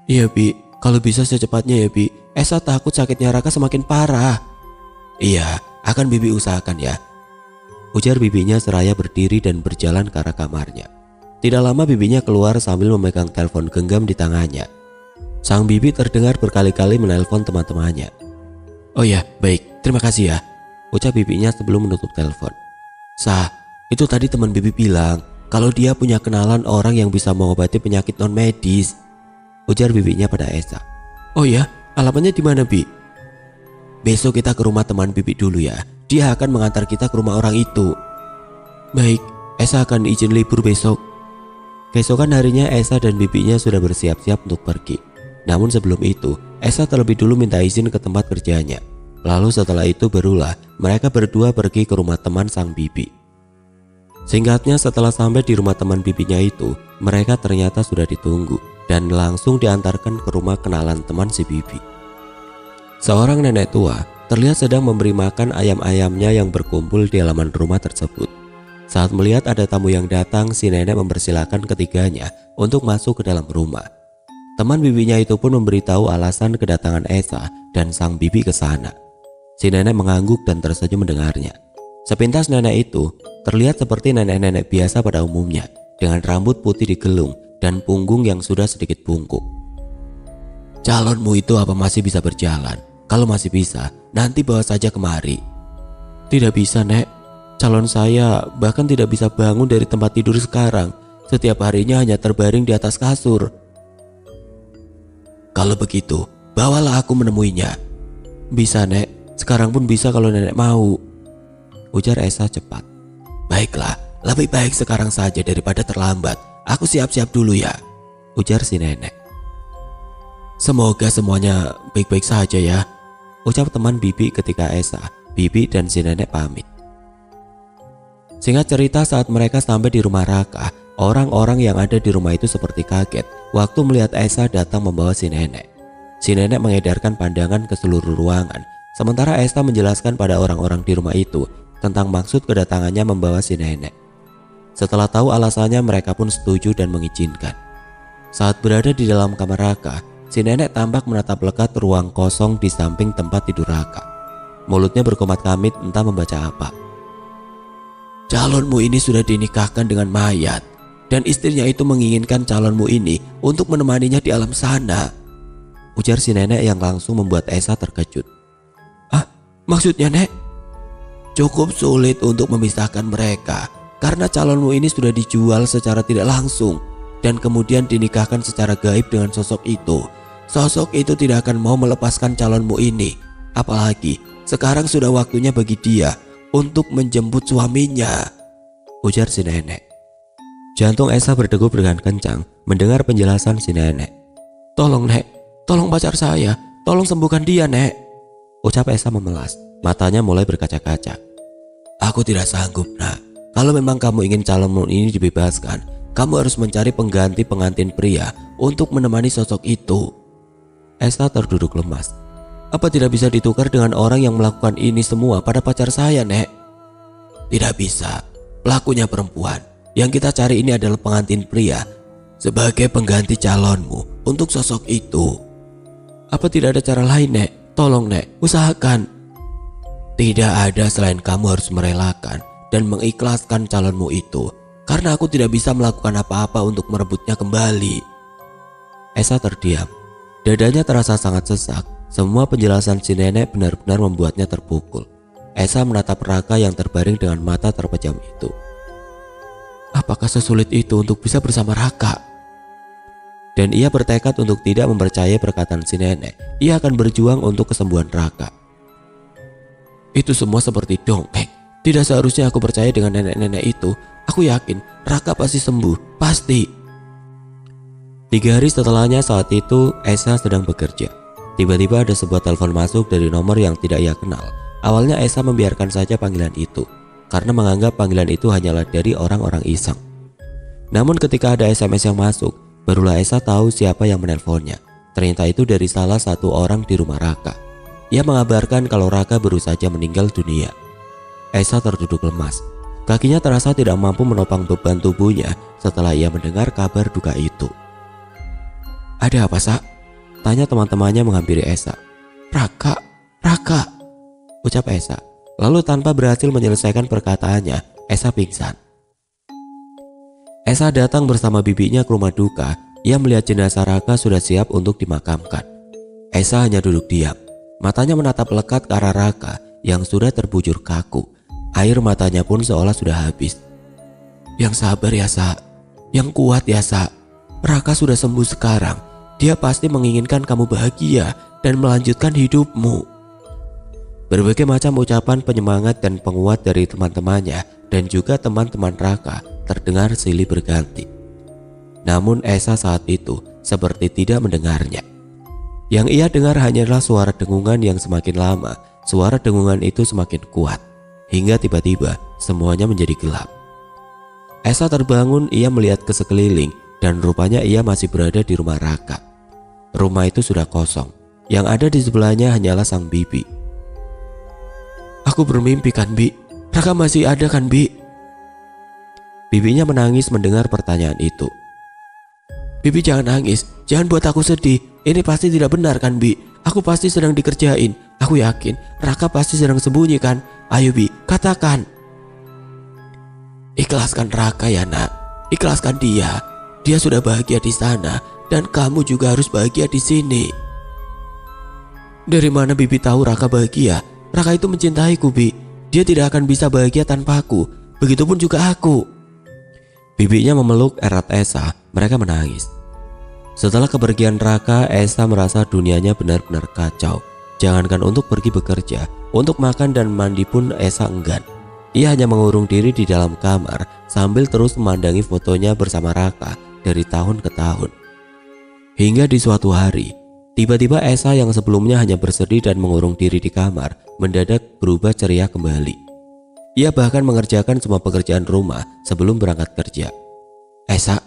Iya, Bi, kalau bisa secepatnya ya, Bi. Esa takut sakitnya Raka semakin parah. Iya, akan Bibi usahakan ya, ujar bibinya seraya berdiri dan berjalan ke arah kamarnya. Tidak lama bibinya keluar sambil memegang telepon genggam di tangannya. Sang bibi terdengar berkali-kali menelpon teman-temannya. "Oh ya, baik, terima kasih ya," ucap bibinya sebelum menutup telepon. "Sah, itu tadi teman bibi bilang kalau dia punya kenalan orang yang bisa mengobati penyakit non medis," ujar bibinya pada Esa. "Oh ya, alamatnya di mana, Bi?" "Besok kita ke rumah teman bibi dulu ya. Dia akan mengantar kita ke rumah orang itu." "Baik, Esa akan izin libur besok." Keesokan harinya Esa dan bibinya sudah bersiap-siap untuk pergi. Namun sebelum itu, Esa terlebih dulu minta izin ke tempat kerjanya. Lalu setelah itu barulah mereka berdua pergi ke rumah teman sang bibi. Singkatnya, setelah sampai di rumah teman bibinya itu, mereka ternyata sudah ditunggu dan langsung diantarkan ke rumah kenalan teman si bibi. Seorang nenek tua terlihat sedang memberi makan ayam-ayamnya yang berkumpul di halaman rumah tersebut. Saat melihat ada tamu yang datang, si nenek mempersilahkan ketiganya untuk masuk ke dalam rumah. Teman bibinya itu pun memberitahu alasan kedatangan Esa dan sang bibi ke sana. Si nenek mengangguk dan tersenyum mendengarnya. Sepintas nenek itu terlihat seperti nenek-nenek biasa pada umumnya, dengan rambut putih digelung dan punggung yang sudah sedikit bungkuk. "Calonmu itu apa masih bisa berjalan? Kalau masih bisa, nanti bawa saja kemari." "Tidak bisa, Nek. Calon saya bahkan tidak bisa bangun dari tempat tidur sekarang. Setiap harinya hanya terbaring di atas kasur." "Kalau begitu, bawalah aku menemuinya." "Bisa, Nek. Sekarang pun bisa kalau nenek mau," ujar Esa cepat. "Baiklah, lebih baik sekarang saja daripada terlambat. Aku siap-siap dulu ya," ujar si nenek. "Semoga semuanya baik-baik saja ya," ucap teman bibi ketika Esa, bibi dan si nenek pamit. Singkat cerita, saat mereka sampai di rumah Raka, orang-orang yang ada di rumah itu seperti kaget waktu melihat Esa datang membawa si nenek. Si nenek mengedarkan pandangan ke seluruh ruangan, sementara Esa menjelaskan pada orang-orang di rumah itu tentang maksud kedatangannya membawa si nenek. Setelah tahu alasannya, mereka pun setuju dan mengizinkan. Saat berada di dalam kamar Raka, si nenek tampak menatap lekat ruang kosong di samping tempat tidur Raka. Mulutnya berkomat-kamit entah membaca apa. "Calonmu ini sudah dinikahkan dengan mayat, dan istrinya itu menginginkan calonmu ini untuk menemaninya di alam sana," ujar si nenek yang langsung membuat Esa terkejut. "Ah, maksudnya, Nek?" "Cukup sulit untuk memisahkan mereka karena calonmu ini sudah dijual secara tidak langsung dan kemudian dinikahkan secara gaib dengan sosok itu. Sosok itu tidak akan mau melepaskan calonmu ini. Apalagi sekarang sudah waktunya bagi dia untuk menjemput suaminya," ujar si nenek. Jantung Esa berdegup dengan kencang mendengar penjelasan si nenek. "Tolong, Nek, tolong pacar saya, tolong sembuhkan dia, Nek," ucap Esa memelas. Matanya mulai berkaca-kaca. "Aku tidak sanggup, Nak. Kalau memang kamu ingin calonmu ini dibebaskan, kamu harus mencari pengganti pengantin pria untuk menemani sosok itu." Esa terduduk lemas. "Apa tidak bisa ditukar dengan orang yang melakukan ini semua pada pacar saya, Nek?" "Tidak bisa. Pelakunya perempuan. Yang kita cari ini adalah pengantin pria sebagai pengganti calonmu untuk sosok itu." "Apa tidak ada cara lain, Nek? Tolong, Nek, usahakan." "Tidak ada selain kamu harus merelakan dan mengikhlaskan calonmu itu, karena aku tidak bisa melakukan apa-apa untuk merebutnya kembali." Esa terdiam. Dadanya terasa sangat sesak. Semua penjelasan si nenek benar-benar membuatnya terpukul. Esa menatap Raka yang terbaring dengan mata terpejam itu. Apakah sesulit itu untuk bisa bersama Raka? Dan ia bertekad untuk tidak mempercayai perkataan si nenek. Ia akan berjuang untuk kesembuhan Raka. "Itu semua seperti dongeng. Tidak seharusnya aku percaya dengan nenek-nenek itu. Aku yakin Raka pasti sembuh, pasti." 3 hari setelahnya, saat itu Esa sedang bekerja. Tiba-tiba ada sebuah telepon masuk dari nomor yang tidak ia kenal. Awalnya Esa membiarkan saja panggilan itu, karena menganggap panggilan itu hanyalah dari orang-orang iseng. Namun ketika ada SMS yang masuk, barulah Esa tahu siapa yang menelponnya. Ternyata itu dari salah satu orang di rumah Raka. Ia mengabarkan kalau Raka baru saja meninggal dunia. Esa terduduk lemas. Kakinya terasa tidak mampu menopang beban tubuhnya setelah ia mendengar kabar duka itu. "Ada apa, Sa?" tanya teman-temannya menghampiri Esa. Raka, ucap Esa. Lalu tanpa berhasil menyelesaikan perkataannya, Esa pingsan. Esa datang bersama bibinya ke rumah duka. Ia melihat jenazah Raka sudah siap untuk dimakamkan. Esa hanya duduk diam. Matanya menatap lekat ke arah Raka yang sudah terbujur kaku. Air matanya pun seolah sudah habis. Yang sabar ya, Sa. Yang kuat ya, Sa. Raka sudah sembuh sekarang. Dia pasti menginginkan kamu bahagia dan melanjutkan hidupmu. Berbagai macam ucapan penyemangat dan penguat dari teman-temannya dan juga teman-teman Raka terdengar silih berganti. Namun Esa saat itu seperti tidak mendengarnya. Yang ia dengar hanyalah suara dengungan yang semakin lama, suara dengungan itu semakin kuat, hingga tiba-tiba semuanya menjadi gelap. Esa terbangun, ia melihat ke sekeliling dan rupanya ia masih berada di rumah Raka. Rumah itu sudah kosong, yang ada di sebelahnya hanyalah sang bibi. Aku bermimpi kan, Bi? Raka masih ada kan, Bi? Bibinya menangis mendengar pertanyaan itu. Bibi jangan nangis, jangan buat aku sedih. Ini pasti tidak benar kan, Bi? Aku pasti sedang dikerjain. Aku yakin Raka pasti sedang sembunyi kan? Ayo, Bi, katakan. Ikhlaskan Raka ya, Nak. Ikhlaskan dia. Dia sudah bahagia di sana dan kamu juga harus bahagia di sini. Dari mana Bibi tahu Raka bahagia? Raka itu mencintaiku, Bi. Dia tidak akan bisa bahagia tanpa aku. Begitupun juga aku. Bibinya memeluk erat Esa. Mereka menangis. Setelah kepergian Raka, Esa merasa dunianya benar-benar kacau. Jangankan untuk pergi bekerja, untuk makan dan mandi pun Esa enggan. Ia hanya mengurung diri di dalam kamar sambil terus memandangi fotonya bersama Raka dari tahun ke tahun. Hingga di suatu hari, tiba-tiba Esa yang sebelumnya hanya bersedih dan mengurung diri di kamar mendadak berubah ceria kembali. Ia bahkan mengerjakan semua pekerjaan rumah sebelum berangkat kerja. Esa,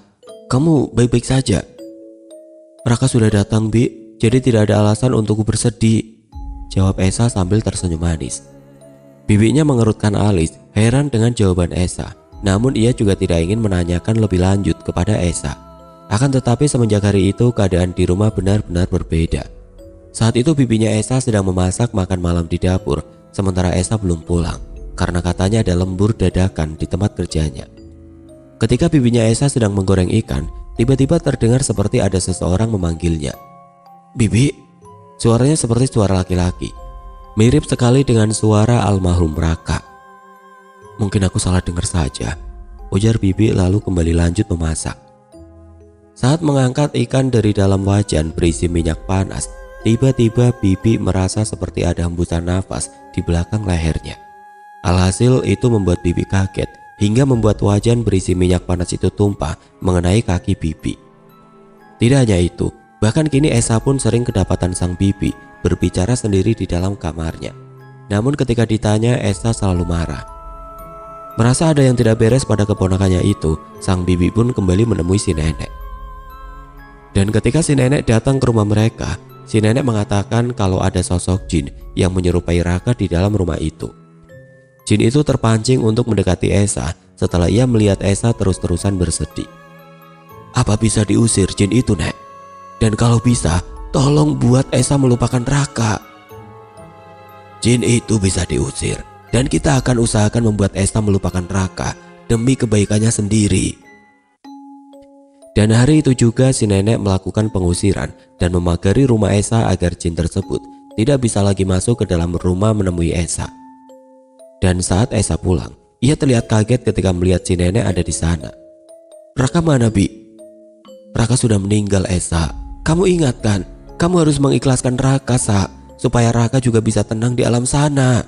kamu baik-baik saja? Raka sudah datang, Bi, jadi tidak ada alasan untukku bersedih, jawab Esa sambil tersenyum manis. Bibinya mengerutkan alis, heran dengan jawaban Esa. Namun ia juga tidak ingin menanyakan lebih lanjut kepada Esa. Akan tetapi semenjak hari itu keadaan di rumah benar-benar berbeda. Saat itu bibinya Esa sedang memasak makan malam di dapur, sementara Esa belum pulang karena katanya ada lembur dadakan di tempat kerjanya. Ketika bibinya Esa sedang menggoreng ikan, tiba-tiba terdengar seperti ada seseorang memanggilnya. Bibi, suaranya seperti suara laki-laki. Mirip sekali dengan suara almarhum Raka. Mungkin aku salah dengar saja, ujar Bibi lalu kembali lanjut memasak. Saat mengangkat ikan dari dalam wajan berisi minyak panas, tiba-tiba Bibi merasa seperti ada hembusan nafas di belakang lehernya. Alhasil itu membuat Bibi kaget hingga membuat wajan berisi minyak panas itu tumpah mengenai kaki Bibi. Tidak hanya itu, bahkan kini Esa pun sering kedapatan sang Bibi berbicara sendiri di dalam kamarnya. Namun ketika ditanya, Esa selalu marah. Merasa ada yang tidak beres pada keponakannya itu, sang Bibi pun kembali menemui si nenek. Dan ketika si nenek datang ke rumah mereka, si nenek mengatakan kalau ada sosok jin yang menyerupai Raka di dalam rumah itu. Jin itu terpancing untuk mendekati Esa setelah ia melihat Esa terus-terusan bersedih. Apa bisa diusir jin itu, Nek? Dan kalau bisa, tolong buat Esa melupakan Raka. Jin itu bisa diusir, dan kita akan usahakan membuat Esa melupakan Raka demi kebaikannya sendiri. Dan hari itu juga si nenek melakukan pengusiran dan memagari rumah Esa agar jin tersebut tidak bisa lagi masuk ke dalam rumah menemui Esa. Dan saat Esa pulang, ia terlihat kaget ketika melihat si nenek ada di sana. Raka mana, Bi? Raka sudah meninggal, Esa. Kamu ingat kan? Kamu harus mengikhlaskan Raka, Sa, supaya Raka juga bisa tenang di alam sana.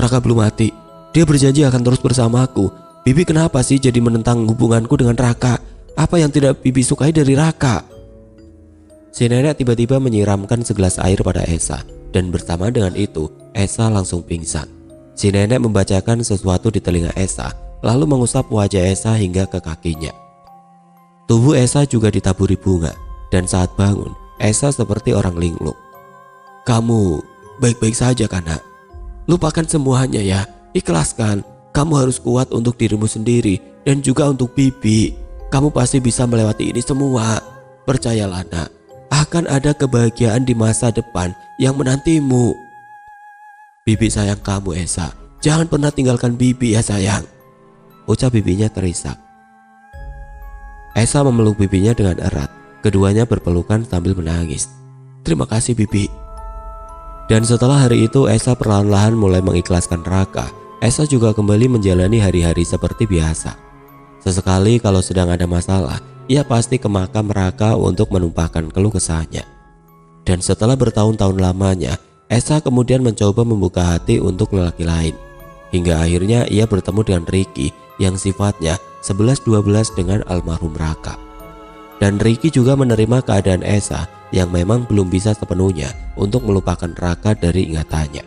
Raka belum mati. Dia berjanji akan terus bersamaku. Bibi kenapa sih jadi menentang hubunganku dengan Raka? Apa yang tidak Bibi sukai dari Raka? Si nenek tiba-tiba menyiramkan segelas air pada Esa, dan bersama dengan itu, Esa langsung pingsan. Si nenek membacakan sesuatu di telinga Esa, lalu mengusap wajah Esa hingga ke kakinya. Tubuh Esa juga ditaburi bunga, dan saat bangun, Esa seperti orang linglung. Kamu baik-baik saja kan, Nak? Lupakan semuanya ya, ikhlaskan. Kamu harus kuat untuk dirimu sendiri dan juga untuk Bibi. Kamu pasti bisa melewati ini semua. Percayalah, Nak, akan ada kebahagiaan di masa depan yang menantimu. Bibi sayang kamu, Esa. Jangan pernah tinggalkan Bibi ya sayang, ucap bibinya terisak. Esa memeluk bibinya dengan erat. Keduanya berpelukan sambil menangis. "Terima kasih Bibi." Dan setelah hari itu Esa perlahan-lahan mulai mengikhlaskan Raka. Esa juga kembali menjalani hari-hari seperti biasa. Sesekali kalau sedang ada masalah, ia pasti ke makam Raka untuk menumpahkan keluh kesahnya. Dan setelah bertahun-tahun lamanya, Esa kemudian mencoba membuka hati untuk lelaki lain. Hingga akhirnya ia bertemu dengan Ricky yang sifatnya 11-12 dengan almarhum Raka. Dan Ricky juga menerima keadaan Esa yang memang belum bisa sepenuhnya untuk melupakan Raka dari ingatannya.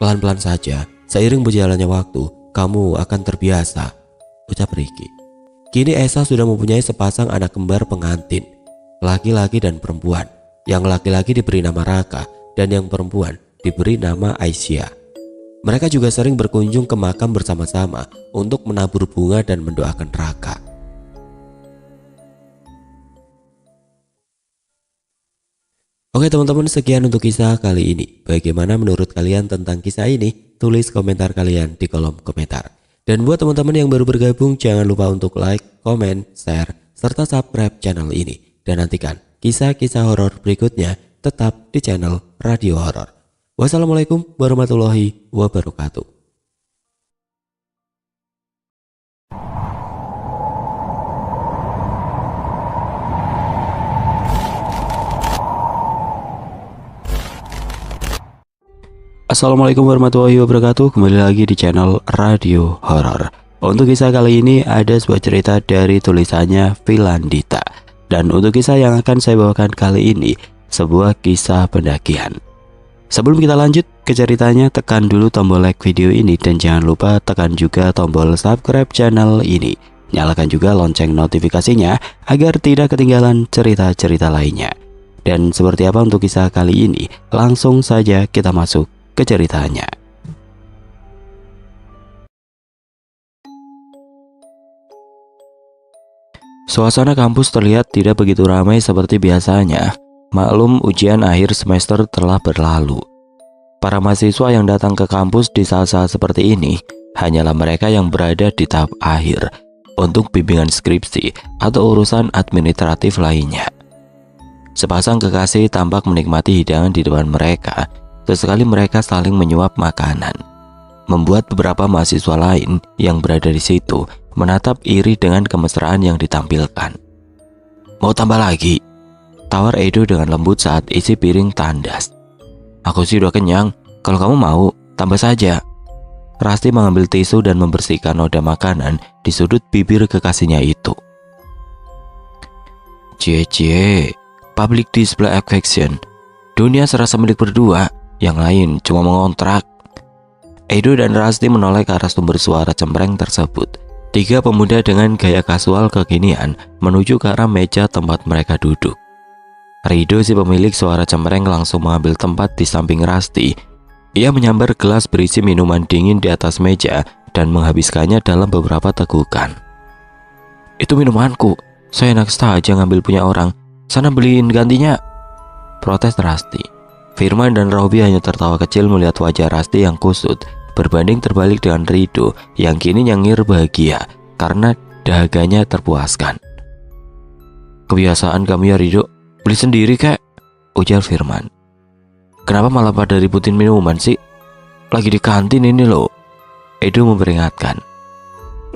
"Pelan-pelan saja, seiring berjalannya waktu, kamu akan terbiasa," ucap Ricky. Kini Esa sudah mempunyai sepasang anak kembar pengantin, laki-laki dan perempuan. Yang laki-laki diberi nama Raka dan yang perempuan diberi nama Aisyah. Mereka juga sering berkunjung ke makam bersama-sama untuk menabur bunga dan mendoakan Raka. Oke teman-teman, sekian untuk kisah kali ini. Bagaimana menurut kalian tentang kisah ini? Tulis komentar kalian di kolom komentar. Dan buat teman-teman yang baru bergabung, jangan lupa untuk like, komen, share, serta subscribe channel ini. Dan nantikan kisah-kisah horor berikutnya tetap di channel Radio Horor. Wassalamualaikum warahmatullahi wabarakatuh. Assalamualaikum warahmatullahi wabarakatuh. Kembali lagi di channel Radio Horor. Untuk kisah kali ini ada sebuah cerita dari tulisannya Filandita. Dan untuk kisah yang akan saya bawakan kali ini, sebuah kisah pendakian. Sebelum kita lanjut ke ceritanya, tekan dulu tombol like video ini dan jangan lupa tekan juga tombol subscribe channel ini. Nyalakan juga lonceng notifikasinya agar tidak ketinggalan cerita-cerita lainnya. Dan seperti apa untuk kisah kali ini? Langsung saja kita masuk ke ceritanya. Suasana kampus terlihat tidak begitu ramai seperti biasanya. Maklum, ujian akhir semester telah berlalu. Para mahasiswa yang datang ke kampus di saat-saat seperti ini hanyalah mereka yang berada di tahap akhir untuk bimbingan skripsi atau urusan administratif lainnya. Sepasang kekasih tampak menikmati hidangan di depan mereka. Sesekali mereka saling menyuap makanan, membuat beberapa mahasiswa lain yang berada di situ menatap iri dengan kemesraan yang ditampilkan. "Mau tambah lagi?" tawar Edo dengan lembut saat isi piring tandas. "Aku sih udah kenyang, kalau kamu mau, tambah saja." Rasti mengambil tisu dan membersihkan noda makanan di sudut bibir kekasihnya itu. "Cie, public display affection. Dunia serasa milik berdua. Yang lain cuma mengontrak." Edo dan Rasti menoleh ke arah sumber suara cempreng tersebut. Tiga pemuda dengan gaya kasual kekinian menuju ke arah meja tempat mereka duduk. Rido, si pemilik suara cempreng, langsung mengambil tempat di samping Rasti. Ia menyambar gelas berisi minuman dingin di atas meja dan menghabiskannya dalam beberapa tegukan. "Itu minumanku, saya enak saja ngambil punya orang. Sana beliin gantinya," protes Rasti. Firman dan Robi hanya tertawa kecil melihat wajah Rasti yang kusut, berbanding terbalik dengan Rido yang kini nyengir bahagia karena dahaganya terpuaskan. "Kebiasaan kamu ya Rido, beli sendiri kek," ujar Firman. "Kenapa malah pada ributin minuman sih? Lagi di kantin ini loh," Edo memperingatkan.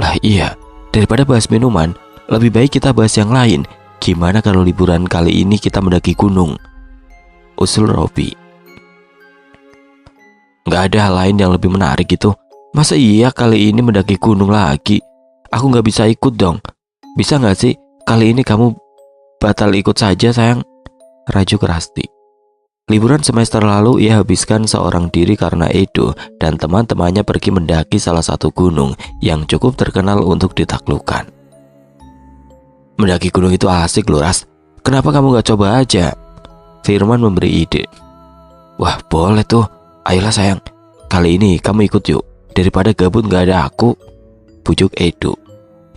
"Lah iya, daripada bahas minuman, lebih baik kita bahas yang lain. Gimana kalau liburan kali ini kita mendaki gunung?" usul Robi. "Nggak ada hal lain yang lebih menarik gitu. Masa iya kali ini mendaki gunung lagi? Aku nggak bisa ikut dong. Bisa nggak sih kali ini kamu batal ikut saja sayang?" rajuk Rasti. Liburan semester lalu ia habiskan seorang diri karena Edo dan teman-temannya pergi mendaki salah satu gunung yang cukup terkenal untuk ditaklukkan. "Mendaki gunung itu asik loh Ras. Kenapa kamu nggak coba aja?" Firman memberi ide. "Wah boleh tuh, ayolah sayang. Kali ini kamu ikut yuk, daripada gabut nggak ada aku," bujuk Edo.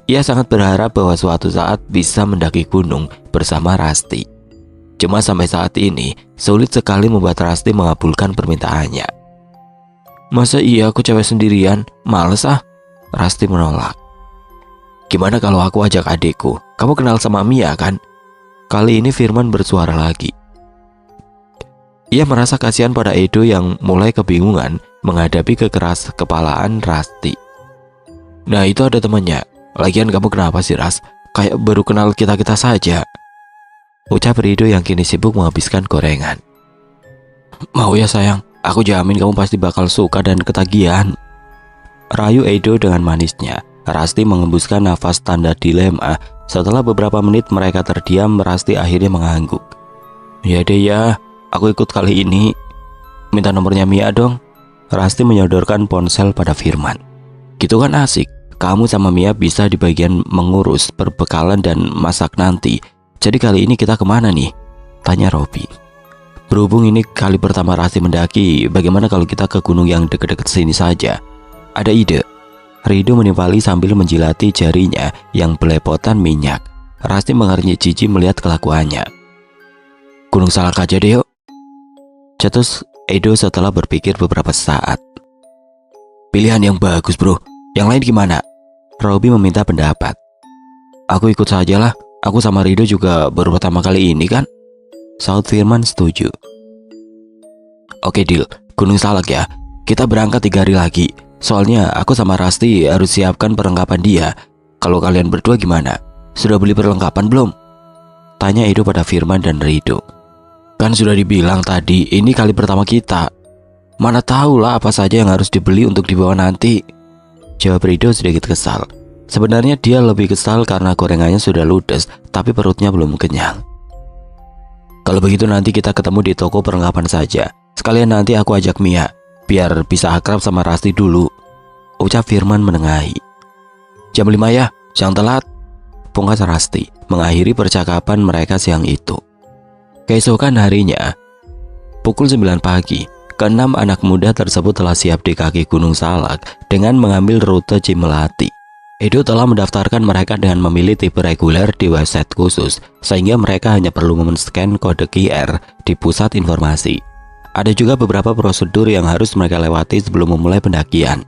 Ia sangat berharap bahwa suatu saat bisa mendaki gunung bersama Rasti. Cuma sampai saat ini sulit sekali membuat Rasti mengabulkan permintaannya. "Masa iya aku cewek sendirian? Males ah," Rasti menolak. Gimana kalau aku ajak adikku? Kamu kenal sama Mia kan? Kali ini Firman bersuara lagi. Ia merasa kasihan pada Edo yang mulai kebingungan menghadapi kekeras kepalaan Rasti. Nah itu ada temannya. Lagian kamu kenapa sih Ras? Kayak baru kenal kita-kita saja. Ucap Rido yang kini sibuk menghabiskan gorengan. Mau ya sayang, aku jamin kamu pasti bakal suka dan ketagihan. Rayu Edo dengan manisnya. Rasti mengembuskan nafas tanda dilema. Setelah beberapa menit mereka terdiam, Rasti akhirnya mengangguk. Ya deh ya, aku ikut kali ini. Minta nomornya Mia dong. Rasti menyodorkan ponsel pada Firman. Gitu kan asik. Kamu sama Mia bisa di bagian mengurus perbekalan dan masak nanti. Jadi kali ini kita kemana nih? Tanya Robi. Berhubung ini kali pertama Rasti mendaki, bagaimana kalau kita ke gunung yang dekat-dekat sini saja? Ada ide? Rido menimpali sambil menjilati jarinya yang belepotan minyak. Rasti mengernyit jijik melihat kelakuannya. Gunung Salak aja deh yuk. Cetus Edo setelah berpikir beberapa saat. Pilihan yang bagus bro. Yang lain gimana? Robi meminta pendapat. Aku ikut sajalah. Aku sama Rido juga baru pertama kali ini kan? Saud Firman setuju. Oke deal, Gunung Salak ya. Kita berangkat 3 hari lagi. Soalnya aku sama Rasti harus siapkan perlengkapan dia. Kalau kalian berdua gimana? Sudah beli perlengkapan belum? Tanya Edo pada Firman dan Rido. Kan sudah dibilang tadi, ini kali pertama kita. Mana tahulah apa saja yang harus dibeli untuk dibawa nanti. Jawab Rido sedikit kesal. Sebenarnya dia lebih kesal karena gorengannya sudah ludes, tapi perutnya belum kenyang. Kalau begitu nanti kita ketemu di toko perlengkapan saja. Sekalian nanti aku ajak Mia, biar bisa akrab sama Rasti dulu. Ucap Firman menengahi. Jam 5 ya, jangan telat. Pungkas Rasti mengakhiri percakapan mereka siang itu. Keesokan harinya, pukul 9 pagi, keenam anak muda tersebut telah siap di kaki Gunung Salak dengan mengambil rute Cimelati. Edo telah mendaftarkan mereka dengan memilih tipe reguler di website khusus, sehingga mereka hanya perlu men-scan kode QR di pusat informasi. Ada juga beberapa prosedur yang harus mereka lewati sebelum memulai pendakian.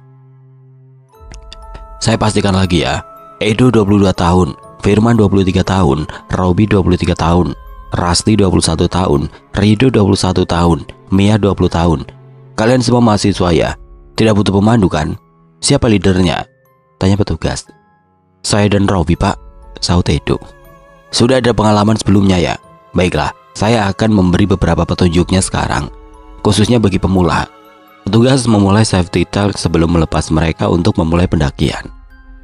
Saya pastikan lagi ya, Edo 22 tahun, Firman 23 tahun, Robi 23 tahun, Rasti 21 tahun, Rido 21 tahun, Mia 20 tahun. Kalian semua mahasiswa ya? Tidak butuh pemandu kan? Siapa leadernya? Tanya petugas. Saya dan Robi pak, saut Edo. Sudah ada pengalaman sebelumnya ya? Baiklah, saya akan memberi beberapa petunjuknya sekarang, khususnya bagi pemula. Petugas memulai safety talk sebelum melepas mereka untuk memulai pendakian.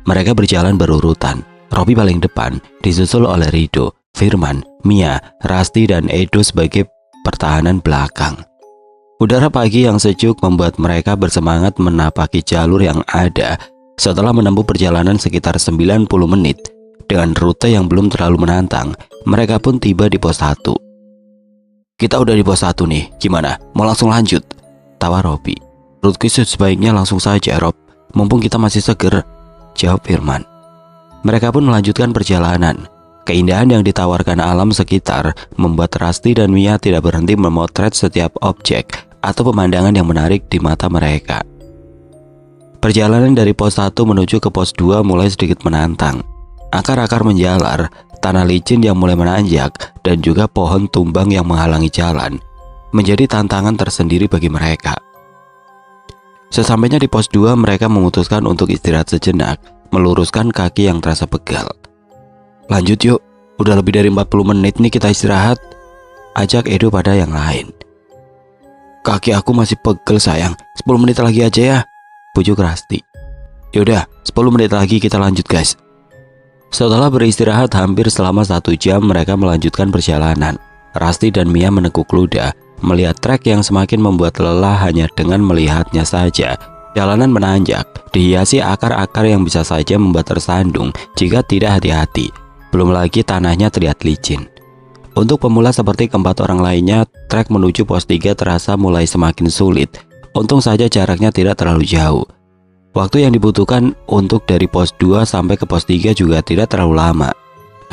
Mereka berjalan berurutan. Robi paling depan, disusul oleh Rido, Firman, Mia, Rasti, dan Edo sebagai pertahanan belakang. Udara pagi yang sejuk membuat mereka bersemangat menapaki jalur yang ada. Setelah menempuh perjalanan sekitar 90 menit dengan rute yang belum terlalu menantang, mereka pun tiba di pos 1. Kita udah di pos 1 nih, gimana? Mau langsung lanjut? Tawa Robi. Menurutku sebaiknya langsung saja Rob, mumpung kita masih seger, jawab Firman. Mereka pun melanjutkan perjalanan. Keindahan yang ditawarkan alam sekitar membuat Rasti dan Mia tidak berhenti memotret setiap objek atau pemandangan yang menarik di mata mereka. Perjalanan dari pos 1 menuju ke pos 2 mulai sedikit menantang. Akar-akar menjalar, tanah licin yang mulai menanjak, dan juga pohon tumbang yang menghalangi jalan menjadi tantangan tersendiri bagi mereka. Sesampainya di pos 2, mereka memutuskan untuk istirahat sejenak, meluruskan kaki yang terasa pegal. Lanjut yuk, udah lebih dari 40 menit nih kita istirahat, ajak Edo pada yang lain. Kaki aku masih pegel sayang, 10 menit lagi aja ya, pujuk Rasti. Yaudah, 10 menit lagi kita lanjut guys. Setelah beristirahat hampir selama 1 jam, mereka melanjutkan perjalanan. Rasti dan Mia menekuk ludah, melihat trek yang semakin membuat lelah hanya dengan melihatnya saja. Jalanan menanjak, dihiasi akar-akar yang bisa saja membuat tersandung jika tidak hati-hati. Belum lagi tanahnya terlihat licin. Untuk pemula seperti keempat orang lainnya, trek menuju pos 3 terasa mulai semakin sulit. Untung saja jaraknya tidak terlalu jauh. Waktu yang dibutuhkan untuk dari pos 2 sampai ke pos 3 juga tidak terlalu lama.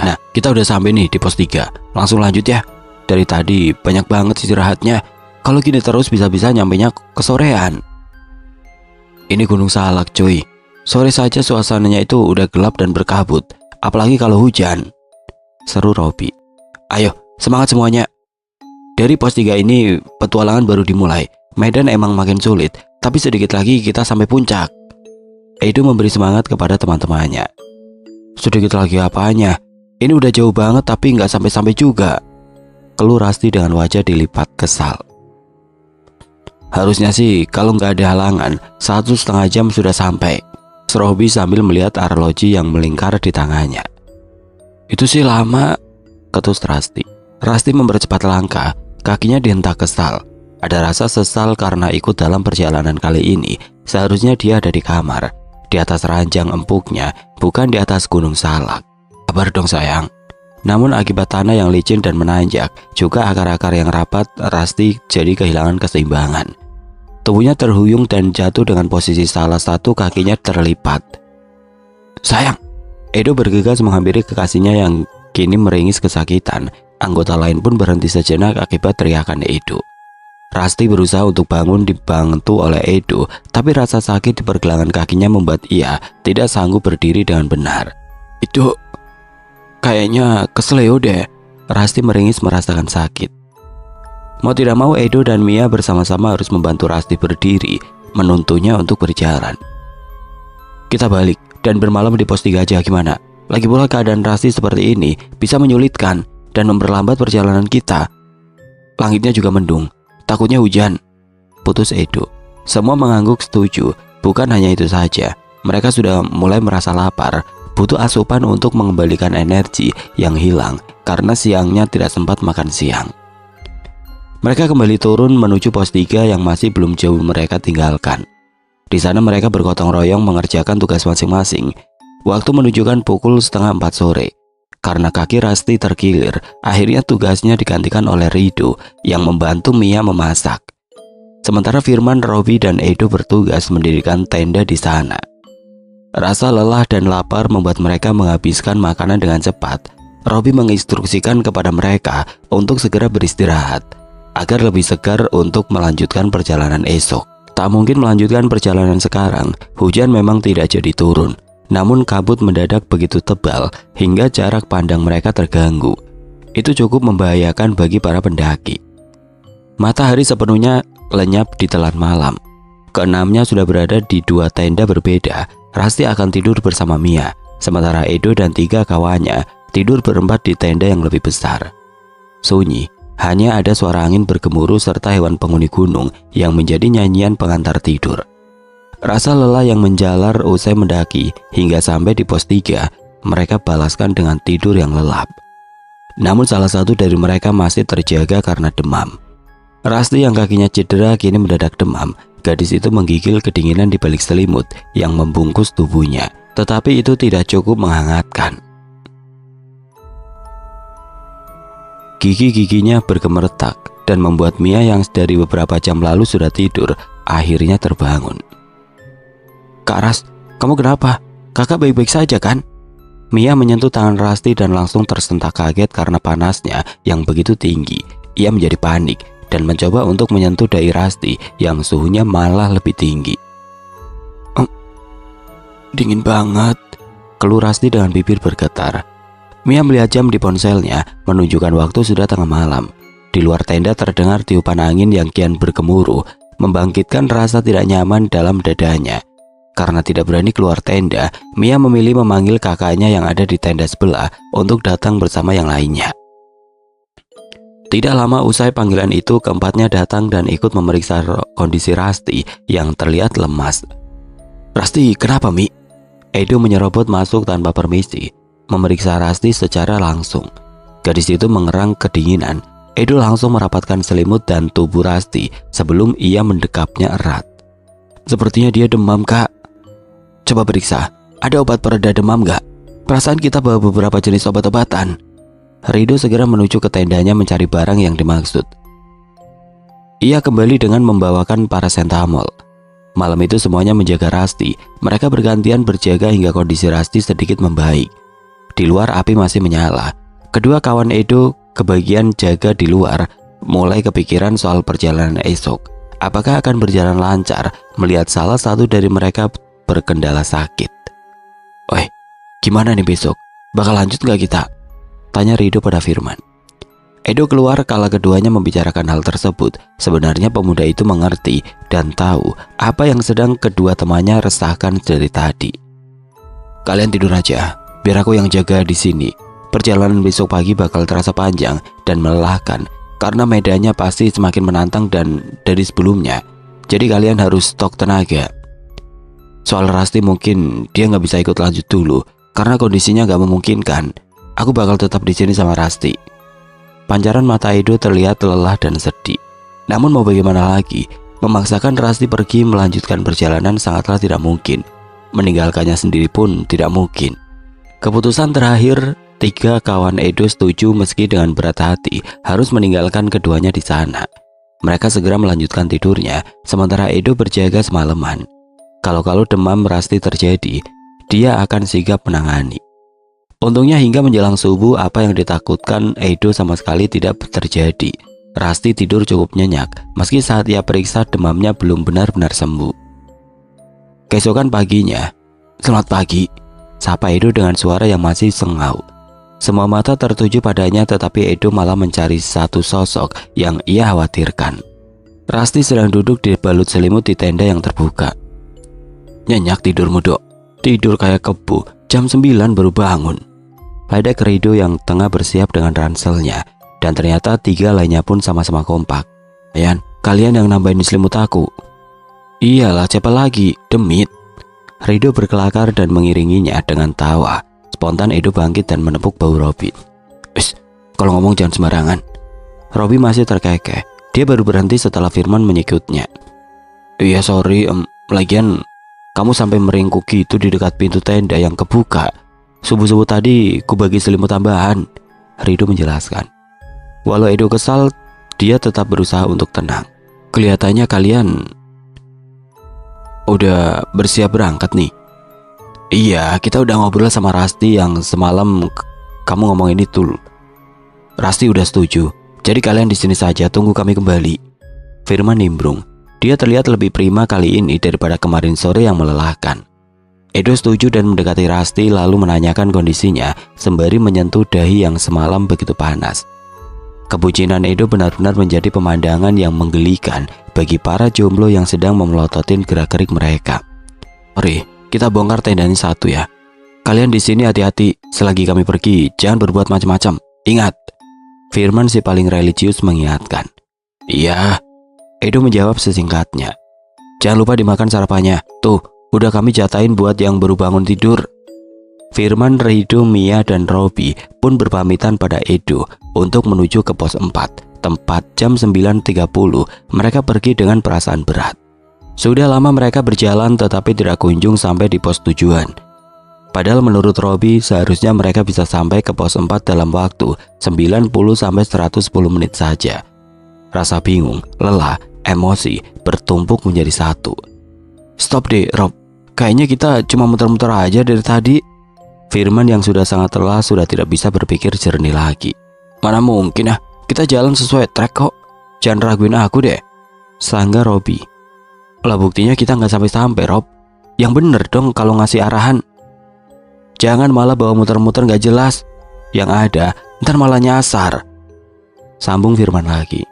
Nah, kita udah sampai nih di pos 3. Langsung lanjut ya. Dari tadi banyak banget istirahatnya. Kalau gini terus bisa-bisa nyampainya kesorean. Ini Gunung Salak cuy. Sore saja suasananya itu udah gelap dan berkabut, apalagi kalau hujan, seru Robi. Ayo, semangat semuanya. Dari pos 3 ini petualangan baru dimulai. Medan emang makin sulit, tapi sedikit lagi kita sampai puncak. Edo memberi semangat kepada teman-temannya. Sedikit lagi apanya? Ini udah jauh banget tapi nggak sampai-sampai juga, keluh Rasti dengan wajah dilipat kesal. Harusnya sih kalau nggak ada halangan 1,5 jam sudah sampai, Robi sambil melihat arloji yang melingkar di tangannya. Itu sih lama, ketus Rasti. Rasti mempercepat langkah, kakinya dihentak kesal. Ada rasa sesal karena ikut dalam perjalanan kali ini. Seharusnya dia ada di kamar, di atas ranjang empuknya, bukan di atas gunung salak. Sabar dong sayang. Namun akibat tanah yang licin dan menanjak, juga akar-akar yang rapat, Rasti jadi kehilangan keseimbangan. Tubuhnya terhuyung dan jatuh dengan posisi salah satu kakinya terlipat. Sayang, Edo bergegas menghampiri kekasihnya yang kini meringis kesakitan. Anggota lain pun berhenti sejenak akibat teriakan Edo. Rasti berusaha untuk bangun dibantu oleh Edo, tapi rasa sakit di pergelangan kakinya membuat ia tidak sanggup berdiri dengan benar. Itu kayaknya kesleo deh. Rasti meringis merasakan sakit. Mau tidak mau Edo dan Mia bersama-sama harus membantu Rasti berdiri, menuntunnya untuk berjalan. Kita balik dan bermalam di pos 3 aja gimana? Lagi pula keadaan Rasti seperti ini bisa menyulitkan dan memperlambat perjalanan kita. Langitnya juga mendung, takutnya hujan, putus Edo. Semua mengangguk setuju. Bukan hanya itu saja, mereka sudah mulai merasa lapar, butuh asupan untuk mengembalikan energi yang hilang karena siangnya tidak sempat makan siang. Mereka kembali turun menuju pos 3 yang masih belum jauh mereka tinggalkan. Di sana mereka bergotong royong mengerjakan tugas masing-masing. Waktu menunjukkan pukul 3:30 sore. Karena kaki Rasti terkilir, akhirnya tugasnya digantikan oleh Rido yang membantu Mia memasak. Sementara Firman, Robi, dan Edo bertugas mendirikan tenda di sana. Rasa lelah dan lapar membuat mereka menghabiskan makanan dengan cepat. Robi menginstruksikan kepada mereka untuk segera beristirahat agar lebih segar untuk melanjutkan perjalanan esok. Tak mungkin melanjutkan perjalanan sekarang, hujan memang tidak jadi turun. Namun kabut mendadak begitu tebal hingga jarak pandang mereka terganggu. Itu cukup membahayakan bagi para pendaki. Matahari sepenuhnya lenyap di telan malam. Keenamnya sudah berada di 2 tenda berbeda. Rasti akan tidur bersama Mia, sementara Edo dan 3 kawannya tidur berempat di tenda yang lebih besar. Sunyi, hanya ada suara angin bergemuruh serta hewan penghuni gunung yang menjadi nyanyian pengantar tidur. Rasa lelah yang menjalar usai mendaki hingga sampai di pos 3, mereka balaskan dengan tidur yang lelap. Namun salah satu dari mereka masih terjaga karena demam. Rasti yang kakinya cedera kini mendadak demam. Gadis itu menggigil kedinginan di balik selimut yang membungkus tubuhnya, tetapi itu tidak cukup menghangatkan. Gigi-giginya bergemeretak dan membuat Mia yang dari beberapa jam lalu sudah tidur akhirnya terbangun. Kak Ras, kamu kenapa? Kakak baik-baik saja kan? Mia menyentuh tangan Rasti dan langsung tersentak kaget karena panasnya yang begitu tinggi. Ia menjadi panik dan mencoba untuk menyentuh dahi Rasti yang suhunya malah lebih tinggi. Dingin banget, keluh Rasti dengan bibir bergetar. Mia melihat jam di ponselnya, menunjukkan waktu sudah tengah malam. Di luar tenda terdengar tiupan angin yang kian bergemuruh, membangkitkan rasa tidak nyaman dalam dadanya. Karena tidak berani keluar tenda, Mia memilih memanggil kakaknya yang ada di tenda sebelah untuk datang bersama yang lainnya. Tidak lama usai panggilan itu, keempatnya datang dan ikut memeriksa kondisi Rasti yang terlihat lemas. Rasti, kenapa Mi? Edo menyerobot masuk tanpa permisi, memeriksa Rasti secara langsung. Gadis itu mengerang kedinginan. Edo langsung merapatkan selimut dan tubuh Rasti sebelum ia mendekapnya erat. Sepertinya dia demam, Kak. Coba periksa, ada obat pereda demam gak? Perasaan kita bawa beberapa jenis obat-obatan. Rido segera menuju ke tendanya mencari barang yang dimaksud. Ia kembali dengan membawakan paracetamol. Malam itu semuanya menjaga Rasti. Mereka bergantian berjaga hingga kondisi Rasti sedikit membaik. Di luar api masih menyala. Kedua kawan Edo kebagian jaga di luar, mulai kepikiran soal perjalanan esok. Apakah akan berjalan lancar melihat salah satu dari mereka berkendala sakit. "Oi, gimana nih besok? Bakal lanjut gak kita?" tanya Rido pada Firman. Edo keluar kala keduanya membicarakan hal tersebut. Sebenarnya pemuda itu mengerti dan tahu apa yang sedang kedua temannya resahkan dari tadi. "Kalian tidur aja, biar aku yang jaga di sini. Perjalanan besok pagi bakal terasa panjang dan melelahkan karena medannya pasti semakin menantang dan dari sebelumnya. Jadi kalian harus stok tenaga. Soal Rasti mungkin dia nggak bisa ikut lanjut dulu karena kondisinya nggak memungkinkan. Aku bakal tetap di sini sama Rasti." Pancaran mata Edo terlihat lelah dan sedih. Namun mau bagaimana lagi, memaksakan Rasti pergi melanjutkan perjalanan sangatlah tidak mungkin. Meninggalkannya sendiri pun tidak mungkin. Keputusan terakhir, 3 kawan Edo setuju meski dengan berat hati harus meninggalkan keduanya di sana. Mereka segera melanjutkan tidurnya, sementara Edo berjaga semalaman. Kalau demam Rasti terjadi, dia akan sigap menangani. Untungnya hingga menjelang subuh apa yang ditakutkan Edo sama sekali tidak terjadi. Rasti tidur cukup nyenyak, meski saat ia periksa demamnya belum benar-benar sembuh. Keesokan paginya, "Selamat pagi," sapa Edo dengan suara yang masih sengau. Semua mata tertuju padanya tetapi Edo malah mencari satu sosok yang ia khawatirkan. Rasti sedang duduk di balut selimut di tenda yang terbuka. "Nyenyak tidurmu, Dok. Tidur kayak kebo, jam 9 baru bangun." Ledek Rido yang tengah bersiap dengan ranselnya, dan ternyata 3 lainnya pun sama-sama kompak. "Yan, kalian yang nambahin selimut aku." "Iyalah, siapa lagi? Demit." Rido berkelakar dan mengiringinya dengan tawa. Spontan Edo bangkit dan menepuk bahu Robi. Kalau ngomong jangan sembarangan." Robi masih terkekeh. Dia baru berhenti setelah Firman menyikutnya. "Iya sorry, lagian kamu sampai meringkuk gitu di dekat pintu tenda yang kebuka. Subuh-subuh tadi ku bagi selimut tambahan," Rido menjelaskan. Walau Edo kesal, dia tetap berusaha untuk tenang. "Kelihatannya kalian udah bersiap berangkat nih." "Iya, kita udah ngobrol sama Rasti yang semalam kamu ngomongin itu. Rasti udah setuju. Jadi kalian di sini saja, tunggu kami kembali." Firman nimbrung. Dia terlihat lebih prima kali ini daripada kemarin sore yang melelahkan. Edo setuju dan mendekati Rasti lalu menanyakan kondisinya sembari menyentuh dahi yang semalam begitu panas. Kebucinan Edo benar-benar menjadi pemandangan yang menggelikan bagi para jomblo yang sedang memelototin gerak-gerik mereka. "Mari, kita bongkar tenda ini satu ya. Kalian di sini hati-hati, selagi kami pergi jangan berbuat macam-macam. Ingat," Firman si paling religius mengingatkan. "Iya," Edo menjawab sesingkatnya. "Jangan lupa dimakan sarapannya. Tuh, udah kami jatahin buat yang baru bangun tidur." Firman, Rido, Mia, dan Robi pun berpamitan pada Edo untuk menuju ke pos 4. Tempat jam 9.30 mereka pergi dengan perasaan berat. Sudah lama mereka berjalan tetapi tidak kunjung sampai di pos tujuan. Padahal menurut Robi seharusnya mereka bisa sampai ke pos 4 dalam waktu 90-110 menit saja. Rasa bingung, lelah, emosi bertumpuk menjadi satu. "Stop deh Rob, kayaknya kita cuma muter-muter aja dari tadi." Firman yang sudah sangat lelah sudah tidak bisa berpikir jernih lagi. "Mana mungkin kita jalan sesuai trek kok. Jangan raguin aku deh," sangga Robi. "Lah buktinya kita nggak sampai-sampai Rob. Yang bener dong kalau ngasih arahan. Jangan malah bawa muter-muter nggak jelas. Yang ada ntar malah nyasar," sambung Firman lagi.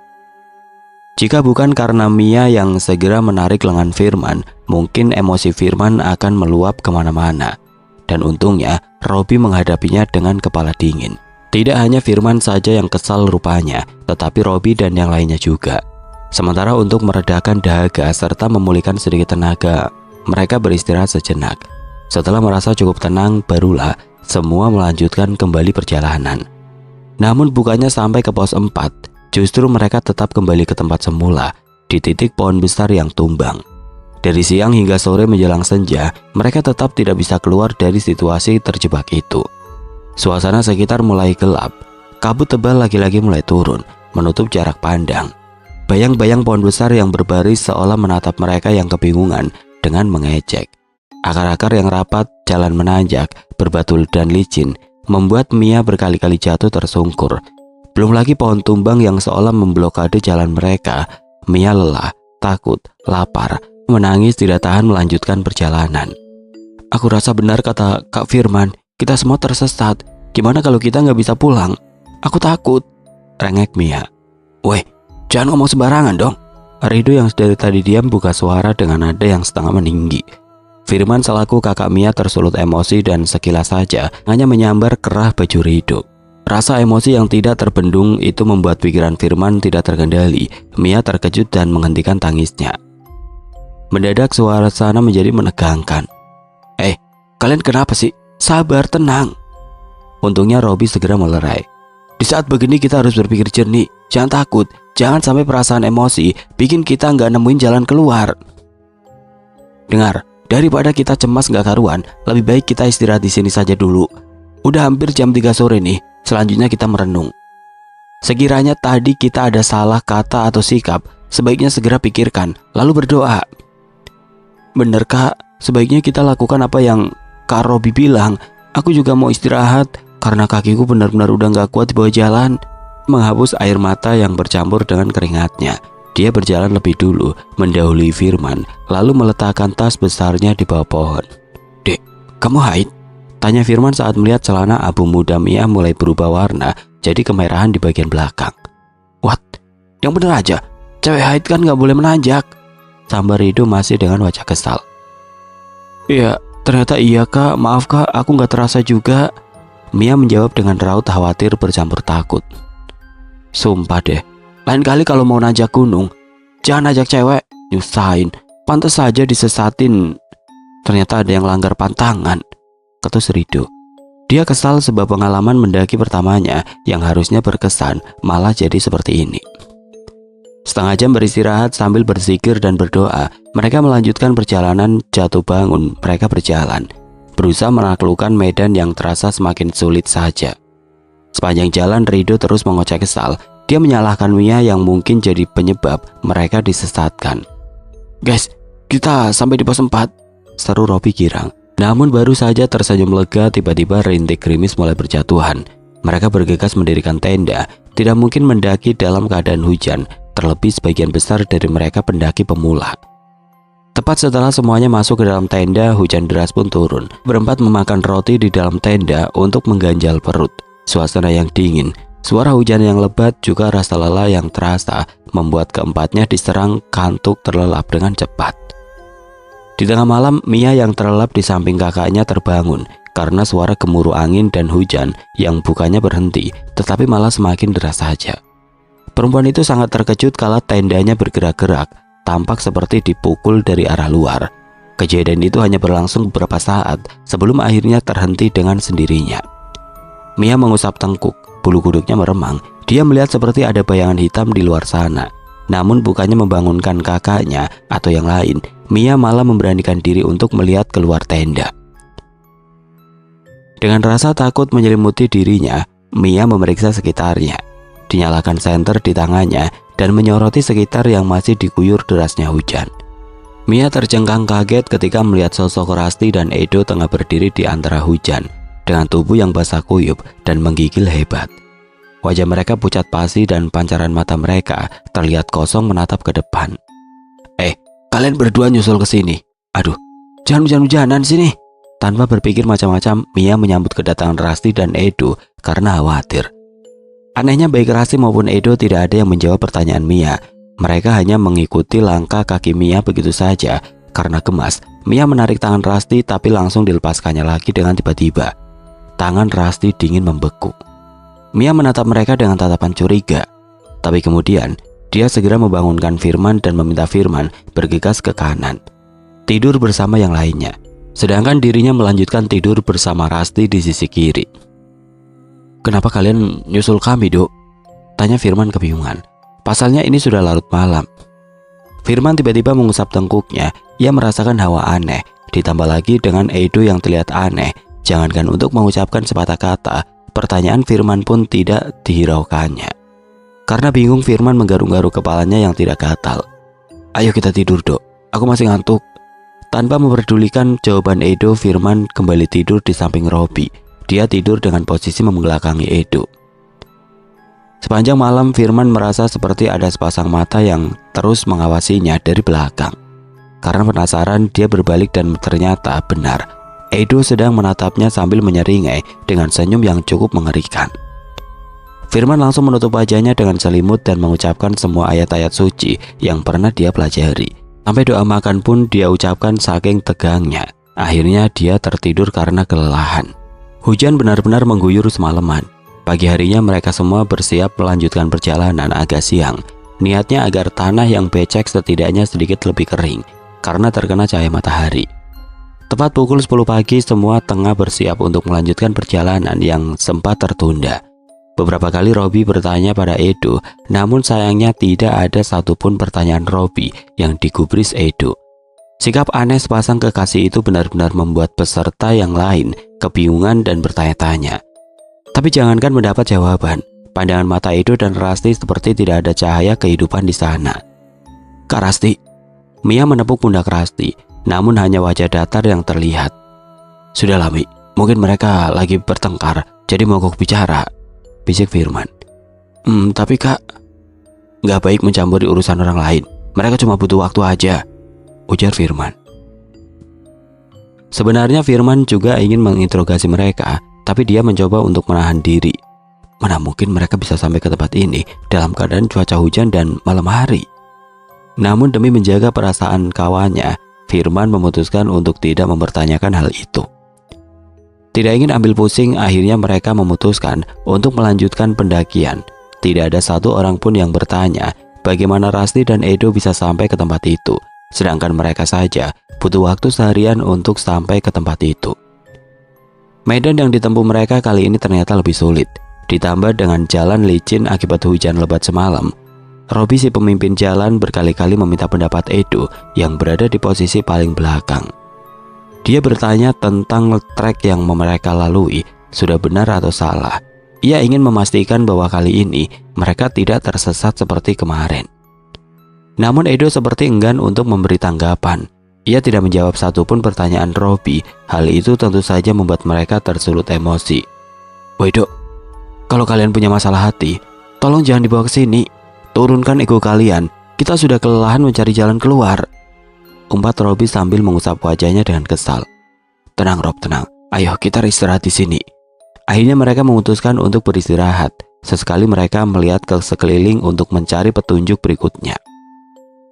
Jika bukan karena Mia yang segera menarik lengan Firman, mungkin emosi Firman akan meluap kemana-mana. Dan untungnya Robi menghadapinya dengan kepala dingin. Tidak hanya Firman saja yang kesal rupanya, tetapi Robi dan yang lainnya juga. Sementara untuk meredakan dahaga serta memulihkan sedikit tenaga, mereka beristirahat sejenak. Setelah merasa cukup tenang, barulah semua melanjutkan kembali perjalanan. Namun bukannya sampai ke pos 4, justru mereka tetap kembali ke tempat semula, di titik pohon besar yang tumbang. Dari siang hingga sore menjelang senja, mereka tetap tidak bisa keluar dari situasi terjebak itu. Suasana sekitar mulai gelap. Kabut tebal lagi-lagi mulai turun, menutup jarak pandang. Bayang-bayang pohon besar yang berbaris seolah menatap mereka yang kebingungan dengan mengejek. Akar-akar yang rapat, jalan menanjak, berbatu dan licin, membuat Mia berkali-kali jatuh tersungkur. Belum lagi pohon tumbang yang seolah memblokade jalan mereka. Mia lelah, takut, lapar, menangis tidak tahan melanjutkan perjalanan. Aku rasa benar kata Kak Firman, kita semua tersesat. Gimana kalau kita nggak bisa pulang? Aku takut, rengek Mia. Weh, jangan ngomong sembarangan dong. Rido yang dari tadi diam buka suara dengan nada yang setengah meninggi. Firman selaku kakak Mia tersulut emosi dan sekilas saja hanya menyambar kerah baju Rido. Rasa emosi yang tidak terbendung itu membuat pikiran Firman tidak terkendali. Mia terkejut dan menghentikan tangisnya. Mendadak suasana menjadi menegangkan. Kalian kenapa sih? Sabar, tenang. Untungnya Robi segera melerai. Di saat begini kita harus berpikir jernih. Jangan takut, jangan sampai perasaan emosi bikin kita nggak nemuin jalan keluar. Dengar, daripada kita cemas nggak karuan, lebih baik kita istirahat di sini saja dulu. Udah hampir jam 3 sore nih. Selanjutnya kita merenung. Sekiranya tadi kita ada salah kata atau sikap, sebaiknya segera pikirkan, lalu berdoa. Bener Kak, sebaiknya kita lakukan apa yang Kak Robi bilang. Aku juga mau istirahat karena kakiku benar-benar udah gak kuat di bawah jalan. Menghapus air mata yang bercampur dengan keringatnya, dia berjalan lebih dulu, mendahului Firman, lalu meletakkan tas besarnya di bawah pohon. Dek, kamu haid? Tanya Firman saat melihat celana abu muda Mia mulai berubah warna jadi kemerahan di bagian belakang. What? Yang bener aja, cewek haid kan gak boleh menanjak. Sambar Rido masih dengan wajah kesal. Iya, ternyata iya Kak, maaf Kak, aku gak terasa juga. Mia menjawab dengan raut khawatir bercampur takut. Sumpah deh, lain kali kalau mau nanjak gunung, jangan ajak cewek, nyusahin. Pantas saja disesatin. Ternyata ada yang langgar pantangan, ketus Rido. Dia kesal sebab pengalaman mendaki pertamanya yang harusnya berkesan malah jadi seperti ini. Setengah jam beristirahat sambil berzikir dan berdoa, mereka melanjutkan perjalanan. Jatuh bangun, mereka berjalan, berusaha menaklukkan medan yang terasa semakin sulit saja. Sepanjang jalan Rido terus mengoceh kesal. Dia menyalahkan Mia yang mungkin jadi penyebab mereka disesatkan. Guys, kita sampai di pos 4, seru Robi girang. Namun baru saja tersenyum lega, tiba-tiba rintik gerimis mulai berjatuhan. Mereka bergegas mendirikan tenda. Tidak mungkin mendaki dalam keadaan hujan, terlebih sebagian besar dari mereka pendaki pemula. Tepat setelah semuanya masuk ke dalam tenda, hujan deras pun turun. Berempat memakan roti di dalam tenda untuk mengganjal perut. Suasana yang dingin, suara hujan yang lebat, juga rasa lelah yang terasa membuat keempatnya diserang kantuk terlelap dengan cepat. Di tengah malam, Mia yang terlelap di samping kakaknya terbangun karena suara gemuruh angin dan hujan yang bukannya berhenti, tetapi malah semakin deras saja. Perempuan itu sangat terkejut kala tendanya bergerak-gerak, tampak seperti dipukul dari arah luar. Kejadian itu hanya berlangsung beberapa saat sebelum akhirnya terhenti dengan sendirinya. Mia mengusap tengkuk, bulu kuduknya meremang. Dia melihat seperti ada bayangan hitam di luar sana. Namun bukannya membangunkan kakaknya atau yang lain, Mia malah memberanikan diri untuk melihat keluar tenda. Dengan rasa takut menyelimuti dirinya, Mia memeriksa sekitarnya. Dinyalakan senter di tangannya dan menyoroti sekitar yang masih diguyur derasnya hujan. Mia tercengkang kaget ketika melihat sosok Rasti dan Edo tengah berdiri di antara hujan dengan tubuh yang basah kuyup dan menggigil hebat. Wajah mereka pucat pasi dan pancaran mata mereka terlihat kosong menatap ke depan. Kalian berdua nyusul ke sini. Aduh, jangan hujan-hujanan sini. Tanpa berpikir macam-macam, Mia menyambut kedatangan Rasti dan Edo karena khawatir. Anehnya baik Rasti maupun Edo tidak ada yang menjawab pertanyaan Mia. Mereka hanya mengikuti langkah kaki Mia begitu saja. Karena gemas, Mia menarik tangan Rasti tapi langsung dilepaskannya lagi dengan tiba-tiba. Tangan Rasti dingin membeku. Mia menatap mereka dengan tatapan curiga. Tapi kemudian, dia segera membangunkan Firman dan meminta Firman bergegas ke kanan, tidur bersama yang lainnya. Sedangkan dirinya melanjutkan tidur bersama Rasti di sisi kiri. Kenapa kalian nyusul kami, Dok? Tanya Firman kebingungan. Pasalnya ini sudah larut malam. Firman tiba-tiba mengusap tengkuknya. Ia merasakan hawa aneh. Ditambah lagi dengan Edo yang terlihat aneh. Jangankan untuk mengucapkan sepatah kata, pertanyaan Firman pun tidak dihiraukannya. Karena bingung, Firman menggaruk-garuk kepalanya yang tidak gatal. Ayo kita tidur, Dok. Aku masih ngantuk. Tanpa memperdulikan jawaban Edo, Firman kembali tidur di samping Robi. Dia tidur dengan posisi membelakangi Edo. Sepanjang malam, Firman merasa seperti ada sepasang mata yang terus mengawasinya dari belakang. Karena penasaran, dia berbalik dan ternyata benar. Edo sedang menatapnya sambil menyeringai dengan senyum yang cukup mengerikan. Firman langsung menutup wajahnya dengan selimut dan mengucapkan semua ayat-ayat suci yang pernah dia pelajari. Sampai doa makan pun dia ucapkan saking tegangnya. Akhirnya dia tertidur karena kelelahan. Hujan benar-benar mengguyur semalaman. Pagi harinya mereka semua bersiap melanjutkan perjalanan agak siang. Niatnya agar tanah yang becek setidaknya sedikit lebih kering karena terkena cahaya matahari. Tepat pukul 10 pagi semua tengah bersiap untuk melanjutkan perjalanan yang sempat tertunda. Beberapa kali Robby bertanya pada Edo, namun sayangnya tidak ada satupun pertanyaan Robby yang digubris Edo. Sikap aneh sepasang kekasih itu benar-benar membuat peserta yang lain kebingungan dan bertanya-tanya. Tapi jangankan mendapat jawaban, pandangan mata Edo dan Rasti seperti tidak ada cahaya kehidupan di sana. "Kak Rasti." Mia menepuk pundak Rasti, namun hanya wajah datar yang terlihat. "Sudahlah Mi, mungkin mereka lagi bertengkar, jadi mogok bicara," bisik Firman. Tapi Kak, gak baik mencampuri urusan orang lain. Mereka cuma butuh waktu aja," ujar Firman. Sebenarnya Firman juga ingin menginterogasi mereka, tapi dia mencoba untuk menahan diri. Mana mungkin mereka bisa sampai ke tempat ini dalam keadaan cuaca hujan dan malam hari. Namun demi menjaga perasaan kawannya, Firman memutuskan untuk tidak mempertanyakan hal itu. Tidak ingin ambil pusing, akhirnya mereka memutuskan untuk melanjutkan pendakian. Tidak ada satu orang pun yang bertanya bagaimana Rasti dan Edo bisa sampai ke tempat itu, sedangkan mereka saja butuh waktu seharian untuk sampai ke tempat itu. Medan yang ditempuh mereka kali ini ternyata lebih sulit, ditambah dengan jalan licin akibat hujan lebat semalam. Robby si pemimpin jalan berkali-kali meminta pendapat Edo yang berada di posisi paling belakang. Dia bertanya tentang trek yang mereka lalui sudah benar atau salah. Ia ingin memastikan bahwa kali ini mereka tidak tersesat seperti kemarin. Namun Edo seperti enggan untuk memberi tanggapan. Ia tidak menjawab satupun pertanyaan Robby. Hal itu tentu saja membuat mereka tersulut emosi. "Woi Dok, kalau kalian punya masalah hati, tolong jangan dibawa ke sini. Turunkan ego kalian. Kita sudah kelelahan mencari jalan keluar," umpat Robby sambil mengusap wajahnya dengan kesal. "Tenang Rob, tenang. Ayo kita istirahat di sini." Akhirnya mereka memutuskan untuk beristirahat. Sesekali mereka melihat ke sekeliling untuk mencari petunjuk berikutnya.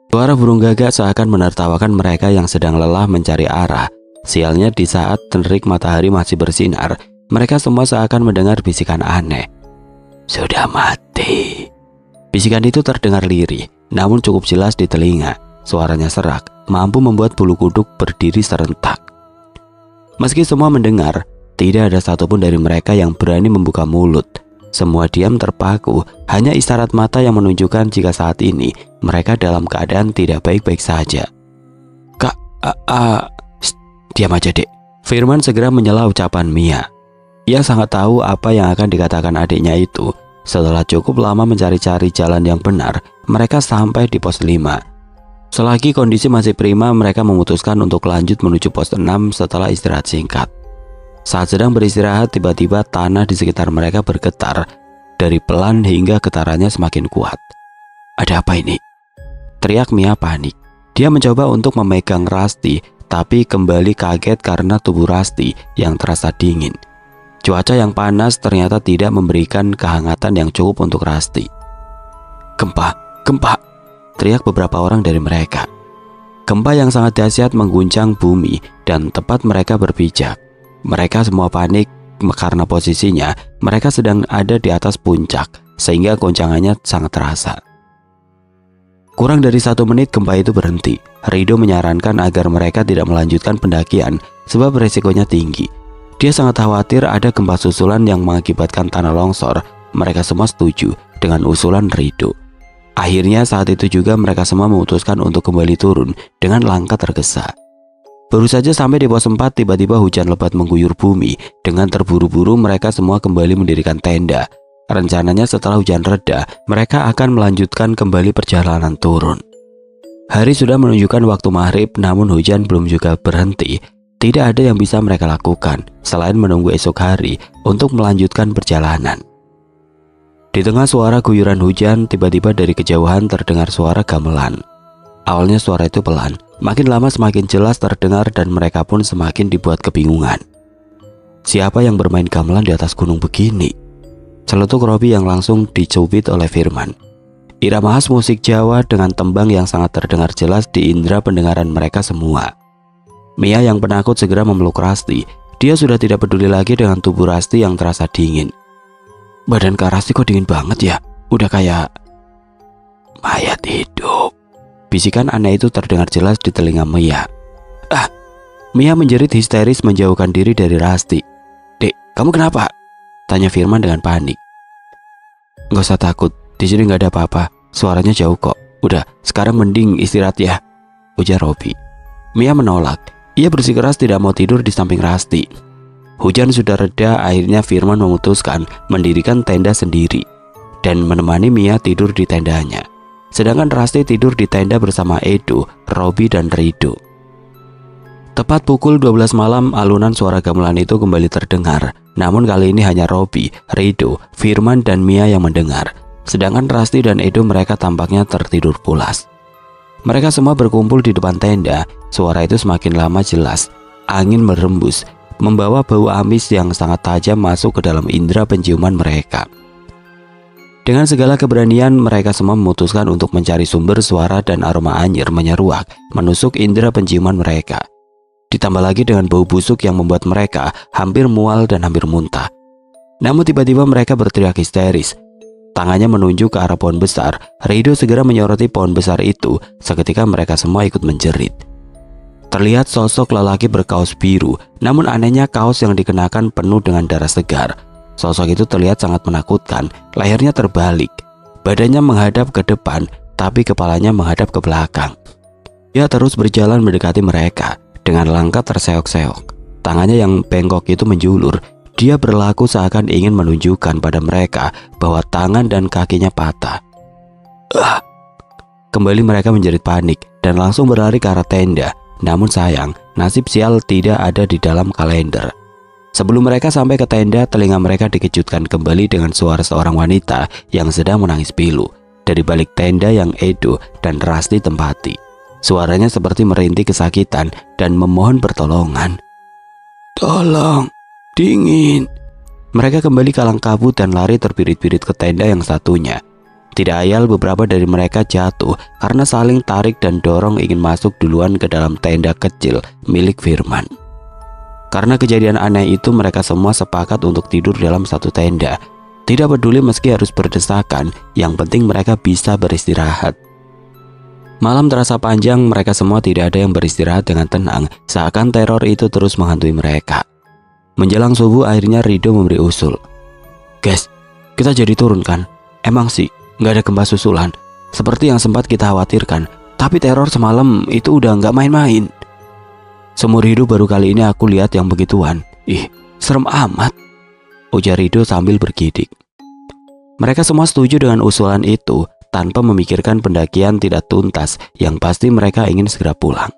Suara burung gagak seakan menertawakan mereka yang sedang lelah mencari arah. Sialnya di saat terik matahari masih bersinar, mereka semua seakan mendengar bisikan aneh. "Sudah mati." Bisikan itu terdengar lirih, namun cukup jelas di telinga. Suaranya serak, mampu membuat bulu kuduk berdiri serentak. Meski semua mendengar, tidak ada satupun dari mereka yang berani membuka mulut. Semua diam terpaku, hanya isyarat mata yang menunjukkan jika saat ini mereka dalam keadaan tidak baik-baik saja. "Kak, diam aja dek." Firman segera menyela ucapan Mia. Ia sangat tahu apa yang akan dikatakan adiknya itu. Setelah cukup lama mencari-cari jalan yang benar, mereka sampai di pos 5. Selagi kondisi masih prima, mereka memutuskan untuk lanjut menuju pos 6 setelah istirahat singkat. Saat sedang beristirahat, tiba-tiba tanah di sekitar mereka bergetar, dari pelan hingga getarannya semakin kuat. "Ada apa ini?" teriak Mia panik. Dia mencoba untuk memegang Rasti, tapi kembali kaget karena tubuh Rasti yang terasa dingin. Cuaca yang panas ternyata tidak memberikan kehangatan yang cukup untuk Rasti. Gempa!" teriak beberapa orang dari mereka. Gempa yang sangat dahsyat mengguncang bumi dan tepat mereka berpijak. Mereka semua panik karena posisinya mereka sedang ada di atas puncak, sehingga goncangannya sangat terasa. Kurang dari 1 menit gempa itu berhenti. Rido menyarankan agar mereka tidak melanjutkan pendakian sebab resikonya tinggi. Dia sangat khawatir ada gempa susulan yang mengakibatkan tanah longsor. Mereka semua setuju dengan usulan Rido. Akhirnya saat itu juga mereka semua memutuskan untuk kembali turun dengan langkah tergesa. Baru saja sampai di pos 4, tiba-tiba hujan lebat mengguyur bumi. Dengan terburu-buru mereka semua kembali mendirikan tenda. Rencananya setelah hujan reda, mereka akan melanjutkan kembali perjalanan turun. Hari sudah menunjukkan waktu maghrib, namun hujan belum juga berhenti. Tidak ada yang bisa mereka lakukan selain menunggu esok hari untuk melanjutkan perjalanan. Di tengah suara guyuran hujan, tiba-tiba dari kejauhan terdengar suara gamelan. Awalnya suara itu pelan, Makin lama semakin jelas terdengar dan mereka pun semakin dibuat kebingungan. Siapa yang bermain gamelan di atas gunung begini? Celetuk Robi yang langsung dicubit oleh Firman. Irama khas musik Jawa dengan tembang yang sangat terdengar jelas di indera pendengaran mereka semua. Mia yang penakut segera memeluk Rasti. Dia sudah tidak peduli lagi dengan tubuh Rasti yang terasa dingin. Badan Kak Rasti kok dingin banget ya? Udah kayak mayat hidup. Bisikan aneh itu terdengar jelas di telinga Mia. Mia menjerit histeris menjauhkan diri dari Rasti. "Dek, kamu kenapa?" tanya Firman dengan panik. "Gak usah takut, di sini gak ada apa-apa. Suaranya jauh kok. Udah, sekarang mending istirahat ya," ujar Robi. Mia menolak. Ia bersikeras tidak mau tidur di samping Rasti. Hujan sudah reda, akhirnya Firman memutuskan mendirikan tenda sendiri dan menemani Mia tidur di tendanya. Sedangkan Rasti tidur di tenda bersama Edo, Robi, dan Rido. Tepat pukul 12 malam, alunan suara gamelan itu kembali terdengar. Namun kali ini hanya Robi, Rido, Firman, dan Mia yang mendengar. Sedangkan Rasti dan Edo mereka tampaknya tertidur pulas. Mereka semua berkumpul di depan tenda. Suara itu semakin lama jelas. Angin merembus, membawa bau amis yang sangat tajam masuk ke dalam indera penciuman mereka. Dengan segala keberanian, mereka semua memutuskan untuk mencari sumber suara dan aroma anyir menyeruak menusuk indera penciuman mereka. Ditambah lagi dengan bau busuk yang membuat mereka hampir mual dan hampir muntah. Namun tiba-tiba mereka berteriak histeris. Tangannya menunjuk ke arah pohon besar. Rido segera menyoroti pohon besar itu. Seketika mereka semua ikut menjerit. Terlihat sosok lelaki berkaos biru, namun anehnya kaos yang dikenakan penuh dengan darah segar. Sosok itu terlihat sangat menakutkan. Lehernya terbalik, badannya menghadap ke depan, tapi kepalanya menghadap ke belakang. Dia terus berjalan mendekati mereka dengan langkah terseok-seok. Tangannya yang bengkok itu menjulur. Dia berlaku seakan ingin menunjukkan pada mereka bahwa tangan dan kakinya patah. Kembali mereka menjerit panik dan langsung berlari ke arah tenda. Namun sayang, nasib sial tidak ada di dalam kalender. Sebelum mereka sampai ke tenda, telinga mereka dikejutkan kembali dengan suara seorang wanita yang sedang menangis pilu dari balik tenda yang Edo dan Rasti tempati. Suaranya seperti merintih kesakitan dan memohon pertolongan. "Tolong, dingin." Mereka kembali kalang kabut dan lari terbirit-birit ke tenda yang satunya. Tidak ayal beberapa dari mereka jatuh karena saling tarik dan dorong ingin masuk duluan ke dalam tenda kecil milik Firman. Karena kejadian aneh itu, mereka semua sepakat untuk tidur dalam satu tenda. Tidak peduli meski harus berdesakan, yang penting mereka bisa beristirahat. Malam terasa panjang, mereka semua tidak ada yang beristirahat dengan tenang, seakan teror itu terus menghantui mereka. Menjelang subuh, akhirnya Rido memberi usul. "Guys, kita jadi turun kan? Emang sih, nggak ada gempa susulan, seperti yang sempat kita khawatirkan. Tapi teror semalam itu udah nggak main-main. Seumur hidup baru kali ini aku lihat yang begituan. Ih, serem amat," ujar Rido sambil bergidik. Mereka semua setuju dengan usulan itu tanpa memikirkan pendakian tidak tuntas yang pasti mereka ingin segera pulang.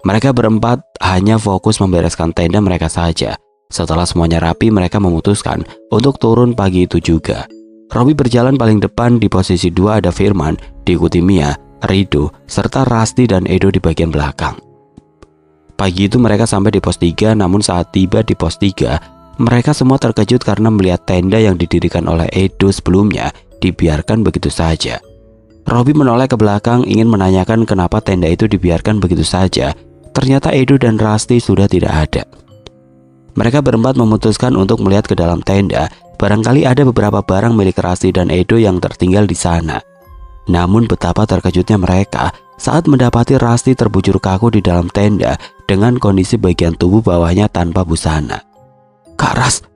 Mereka berempat hanya fokus membereskan tenda mereka saja. Setelah semuanya rapi, mereka memutuskan untuk turun pagi itu juga. Robi berjalan paling depan, di posisi 2 ada Firman, diikuti Mia, Rido, serta Rasti dan Edo di bagian belakang. Pagi itu mereka sampai di pos 3, namun saat tiba di pos 3, mereka semua terkejut karena melihat tenda yang didirikan oleh Edo sebelumnya dibiarkan begitu saja. Robi menoleh ke belakang ingin menanyakan kenapa tenda itu dibiarkan begitu saja. Ternyata Edo dan Rasti sudah tidak ada. Mereka berempat memutuskan untuk melihat ke dalam tenda. Barangkali ada beberapa barang milik Rasti dan Edo yang tertinggal di sana. Namun betapa terkejutnya mereka saat mendapati Rasti terbujur kaku di dalam tenda dengan kondisi bagian tubuh bawahnya tanpa busana. "Kak Ras,"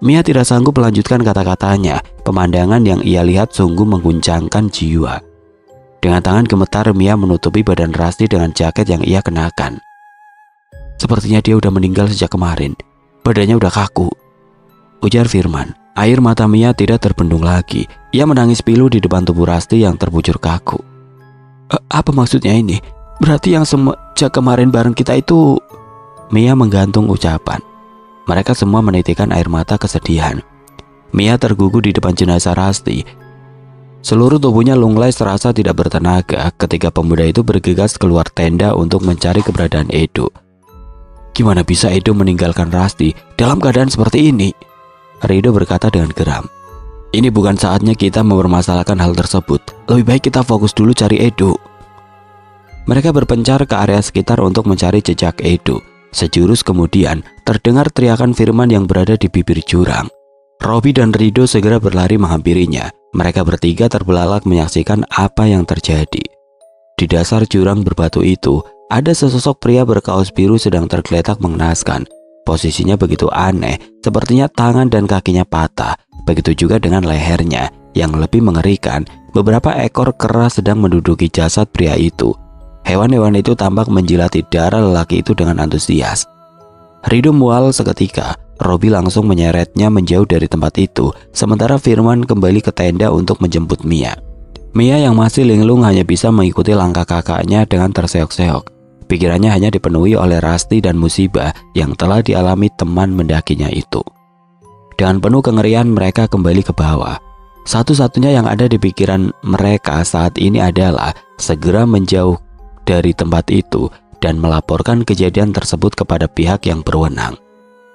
Mia tidak sanggup melanjutkan kata-katanya. Pemandangan yang ia lihat sungguh mengguncangkan jiwa. Dengan tangan gemetar, Mia menutupi badan Rasti dengan jaket yang ia kenakan. "Sepertinya dia udah meninggal sejak kemarin. Badannya udah kaku," ujar Firman. Air mata Mia tidak terbendung lagi. Ia menangis pilu di depan tubuh Rasti yang terbujur kaku. Apa maksudnya ini? Berarti yang sejak kemarin bareng kita itu..." Mia menggantung ucapan. Mereka semua menitikkan air mata kesedihan. Mia tergugu di depan jenazah Rasti. Seluruh tubuhnya lunglai serasa tidak bertenaga ketika pemuda itu bergegas keluar tenda untuk mencari keberadaan Edo. Gimana bisa Edo meninggalkan Rasti dalam keadaan seperti ini? Rido berkata dengan geram. Ini bukan saatnya kita mempermasalahkan hal tersebut. Lebih baik kita fokus dulu cari Edo. Mereka berpencar ke area sekitar untuk mencari jejak Edo. Sejurus kemudian terdengar teriakan Firman yang berada di bibir jurang. Robby dan Rido segera berlari menghampirinya. Mereka bertiga terbelalak menyaksikan apa yang terjadi. Di dasar jurang berbatu itu, ada sesosok pria berkaos biru sedang tergeletak mengenaskan. Posisinya begitu aneh, sepertinya tangan dan kakinya patah. Begitu juga dengan lehernya. Yang lebih mengerikan, beberapa ekor kera sedang menduduki jasad pria itu. Hewan-hewan itu tampak menjilati darah lelaki itu dengan antusias. Rido mual seketika. Robby langsung menyeretnya menjauh dari tempat itu, sementara Firman kembali ke tenda untuk menjemput Mia. Mia yang masih linglung hanya bisa mengikuti langkah kakaknya dengan terseok-seok. Pikirannya hanya dipenuhi oleh Rasti dan musibah yang telah dialami teman mendakinya itu. Dengan penuh kengerian mereka kembali ke bawah. Satu-satunya yang ada di pikiran mereka saat ini adalah segera menjauh dari tempat itu dan melaporkan kejadian tersebut kepada pihak yang berwenang.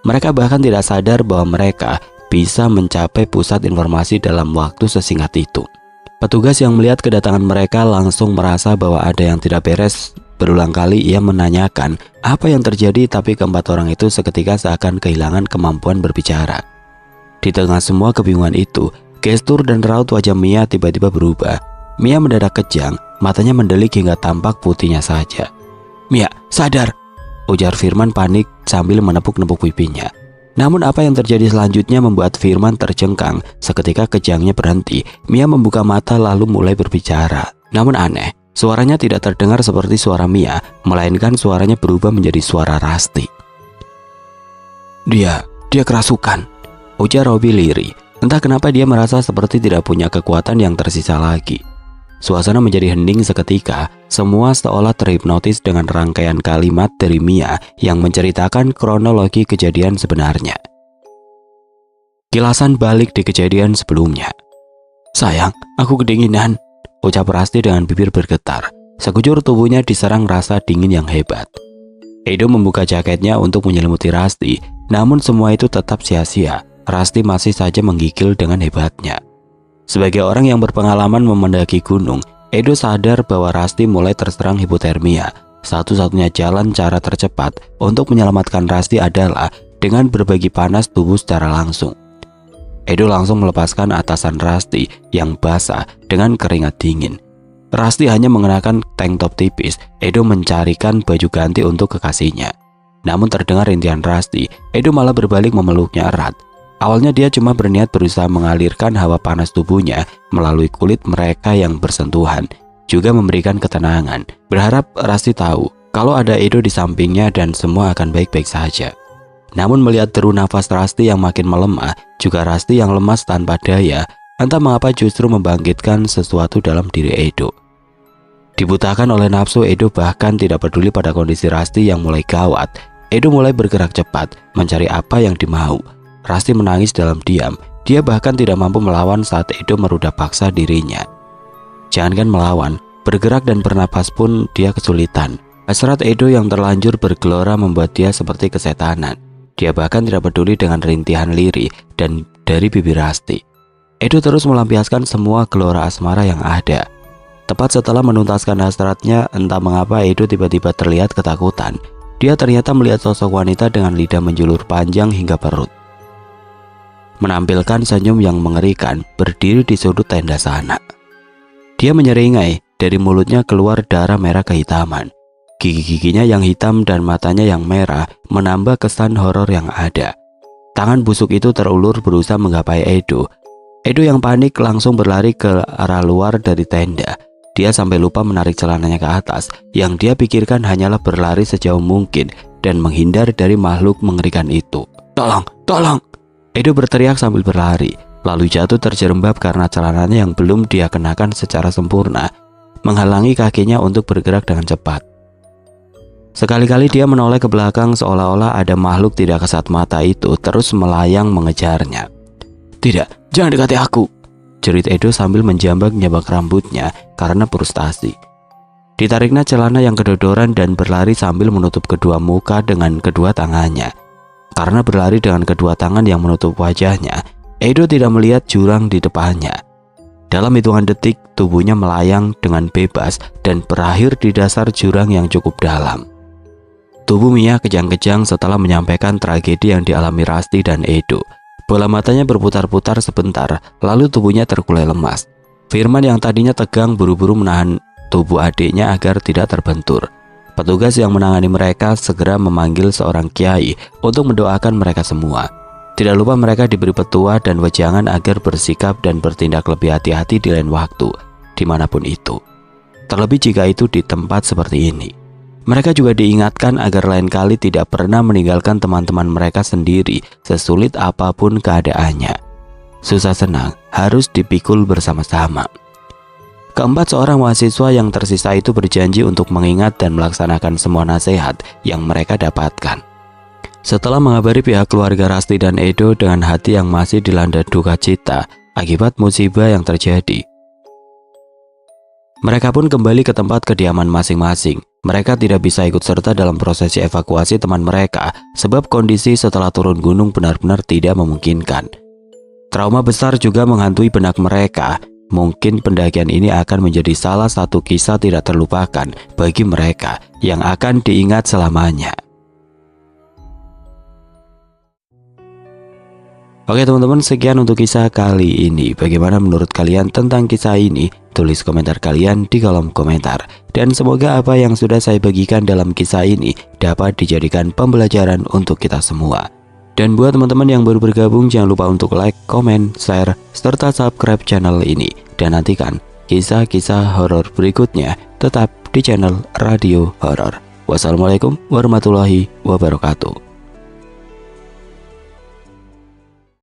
Mereka bahkan tidak sadar bahwa mereka bisa mencapai pusat informasi dalam waktu sesingkat itu. Petugas yang melihat kedatangan mereka langsung merasa bahwa ada yang tidak beres. Berulang kali ia menanyakan apa yang terjadi, tapi keempat orang itu seketika seakan kehilangan kemampuan berbicara. Di tengah semua kebingungan itu, gestur dan raut wajah Mia tiba-tiba berubah. Mia mendadak kejang, matanya mendelik hingga tampak putihnya saja. Mia, sadar! Ujar Firman panik sambil menepuk-nepuk pipinya. Namun apa yang terjadi selanjutnya membuat Firman terjengkang. Seketika kejangnya berhenti. Mia membuka mata lalu mulai berbicara. Namun aneh, suaranya tidak terdengar seperti suara Mia, melainkan suaranya berubah menjadi suara Rasti. Dia kerasukan, ujar Robby lirih. Entah kenapa dia merasa seperti tidak punya kekuatan yang tersisa lagi. Suasana menjadi hening seketika. Semua seolah terhipnotis dengan rangkaian kalimat dari Mia yang menceritakan kronologi kejadian sebenarnya. Kilasan balik di kejadian sebelumnya. Sayang, aku kedinginan, ucap Rasti dengan bibir bergetar. Sekujur tubuhnya diserang rasa dingin yang hebat. Edo membuka jaketnya untuk menyelimuti Rasti, namun semua itu tetap sia-sia. Rasti masih saja menggigil dengan hebatnya. Sebagai orang yang berpengalaman memendaki gunung, Edo sadar bahwa Rasti mulai terserang hipotermia. Satu-satunya jalan cara tercepat untuk menyelamatkan Rasti adalah dengan berbagi panas tubuh secara langsung. Edo langsung melepaskan atasan Rasti yang basah dengan keringat dingin. Rasti hanya mengenakan tank top tipis. Edo mencarikan baju ganti untuk kekasihnya. Namun terdengar rintihan Rasti, Edo malah berbalik memeluknya erat. Awalnya dia cuma berniat berusaha mengalirkan hawa panas tubuhnya melalui kulit mereka yang bersentuhan, juga memberikan ketenangan, berharap Rasti tahu kalau ada Edo di sampingnya dan semua akan baik-baik saja. Namun melihat deru nafas Rasti yang makin melemah, juga Rasti yang lemas tanpa daya, entah mengapa justru membangkitkan sesuatu dalam diri Edo. Dibutakan oleh nafsu, Edo bahkan tidak peduli pada kondisi Rasti yang mulai gawat. Edo mulai bergerak cepat, mencari apa yang dimau. Rasti menangis dalam diam. Dia bahkan tidak mampu melawan saat Edo merudah paksa dirinya. Jangankan melawan, bergerak dan bernapas pun dia kesulitan. Hasrat Edo yang terlanjur bergelora membuat dia seperti kesetanan. Dia bahkan tidak peduli dengan rintihan lirih dan dari bibir Rasti. Edo terus melampiaskan semua gelora asmara yang ada. Tepat setelah menuntaskan hasratnya, entah mengapa Edo tiba-tiba terlihat ketakutan. Dia ternyata melihat sosok wanita dengan lidah menjulur panjang hingga perut, menampilkan senyum yang mengerikan, berdiri di sudut tenda sana. Dia menyeringai, dari mulutnya keluar darah merah kehitaman. Gigi-giginya yang hitam dan matanya yang merah menambah kesan horor yang ada. Tangan busuk itu terulur berusaha menggapai Edo. Edo yang panik langsung berlari ke arah luar dari tenda. Dia sampai lupa menarik celananya ke atas. Yang dia pikirkan hanyalah berlari sejauh mungkin dan menghindar dari makhluk mengerikan itu. Tolong, tolong! Edo berteriak sambil berlari, lalu jatuh terjerembab karena celananya yang belum dia kenakan secara sempurna menghalangi kakinya untuk bergerak dengan cepat. Sekali-kali dia menoleh ke belakang seolah-olah ada makhluk tidak kasat mata itu terus melayang mengejarnya. Tidak, jangan dekati aku, jerit Edo sambil menjambak-jambak rambutnya karena frustasi. Ditariknya celana yang kedodoran dan berlari sambil menutup kedua muka dengan kedua tangannya. Karena berlari dengan kedua tangan yang menutup wajahnya, Edo tidak melihat jurang di depannya. Dalam hitungan detik, tubuhnya melayang dengan bebas dan berakhir di dasar jurang yang cukup dalam. Tubuh Mia kejang-kejang setelah menyampaikan tragedi yang dialami Rasti dan Edo. Bola matanya berputar-putar sebentar, lalu tubuhnya terkulai lemas. Firman yang tadinya tegang buru-buru menahan tubuh adiknya agar tidak terbentur. Petugas yang menangani mereka segera memanggil seorang kiai untuk mendoakan mereka semua. Tidak lupa mereka diberi petua dan wejangan agar bersikap dan bertindak lebih hati-hati di lain waktu, dimanapun itu. Terlebih jika itu di tempat seperti ini. Mereka juga diingatkan agar lain kali tidak pernah meninggalkan teman-teman mereka sendiri sesulit apapun keadaannya. Susah senang harus dipikul bersama-sama. Keempat seorang mahasiswa yang tersisa itu berjanji untuk mengingat dan melaksanakan semua nasihat yang mereka dapatkan. Setelah mengabari pihak keluarga Rasti dan Edo dengan hati yang masih dilanda duka cita akibat musibah yang terjadi, mereka pun kembali ke tempat kediaman masing-masing. Mereka tidak bisa ikut serta dalam prosesi evakuasi teman mereka sebab kondisi setelah turun gunung benar-benar tidak memungkinkan. Trauma besar juga menghantui benak mereka. Mungkin pendakian ini akan menjadi salah satu kisah tidak terlupakan bagi mereka yang akan diingat selamanya. Oke teman-teman, sekian untuk kisah kali ini. Bagaimana menurut kalian tentang kisah ini? Tulis komentar kalian di kolom komentar. Dan semoga apa yang sudah saya bagikan dalam kisah ini dapat dijadikan pembelajaran untuk kita semua. Dan buat teman-teman yang baru bergabung, jangan lupa untuk like, komen, share, serta subscribe channel ini. Dan nantikan kisah-kisah horor berikutnya tetap di channel Radio Horor. Wassalamualaikum warahmatullahi wabarakatuh.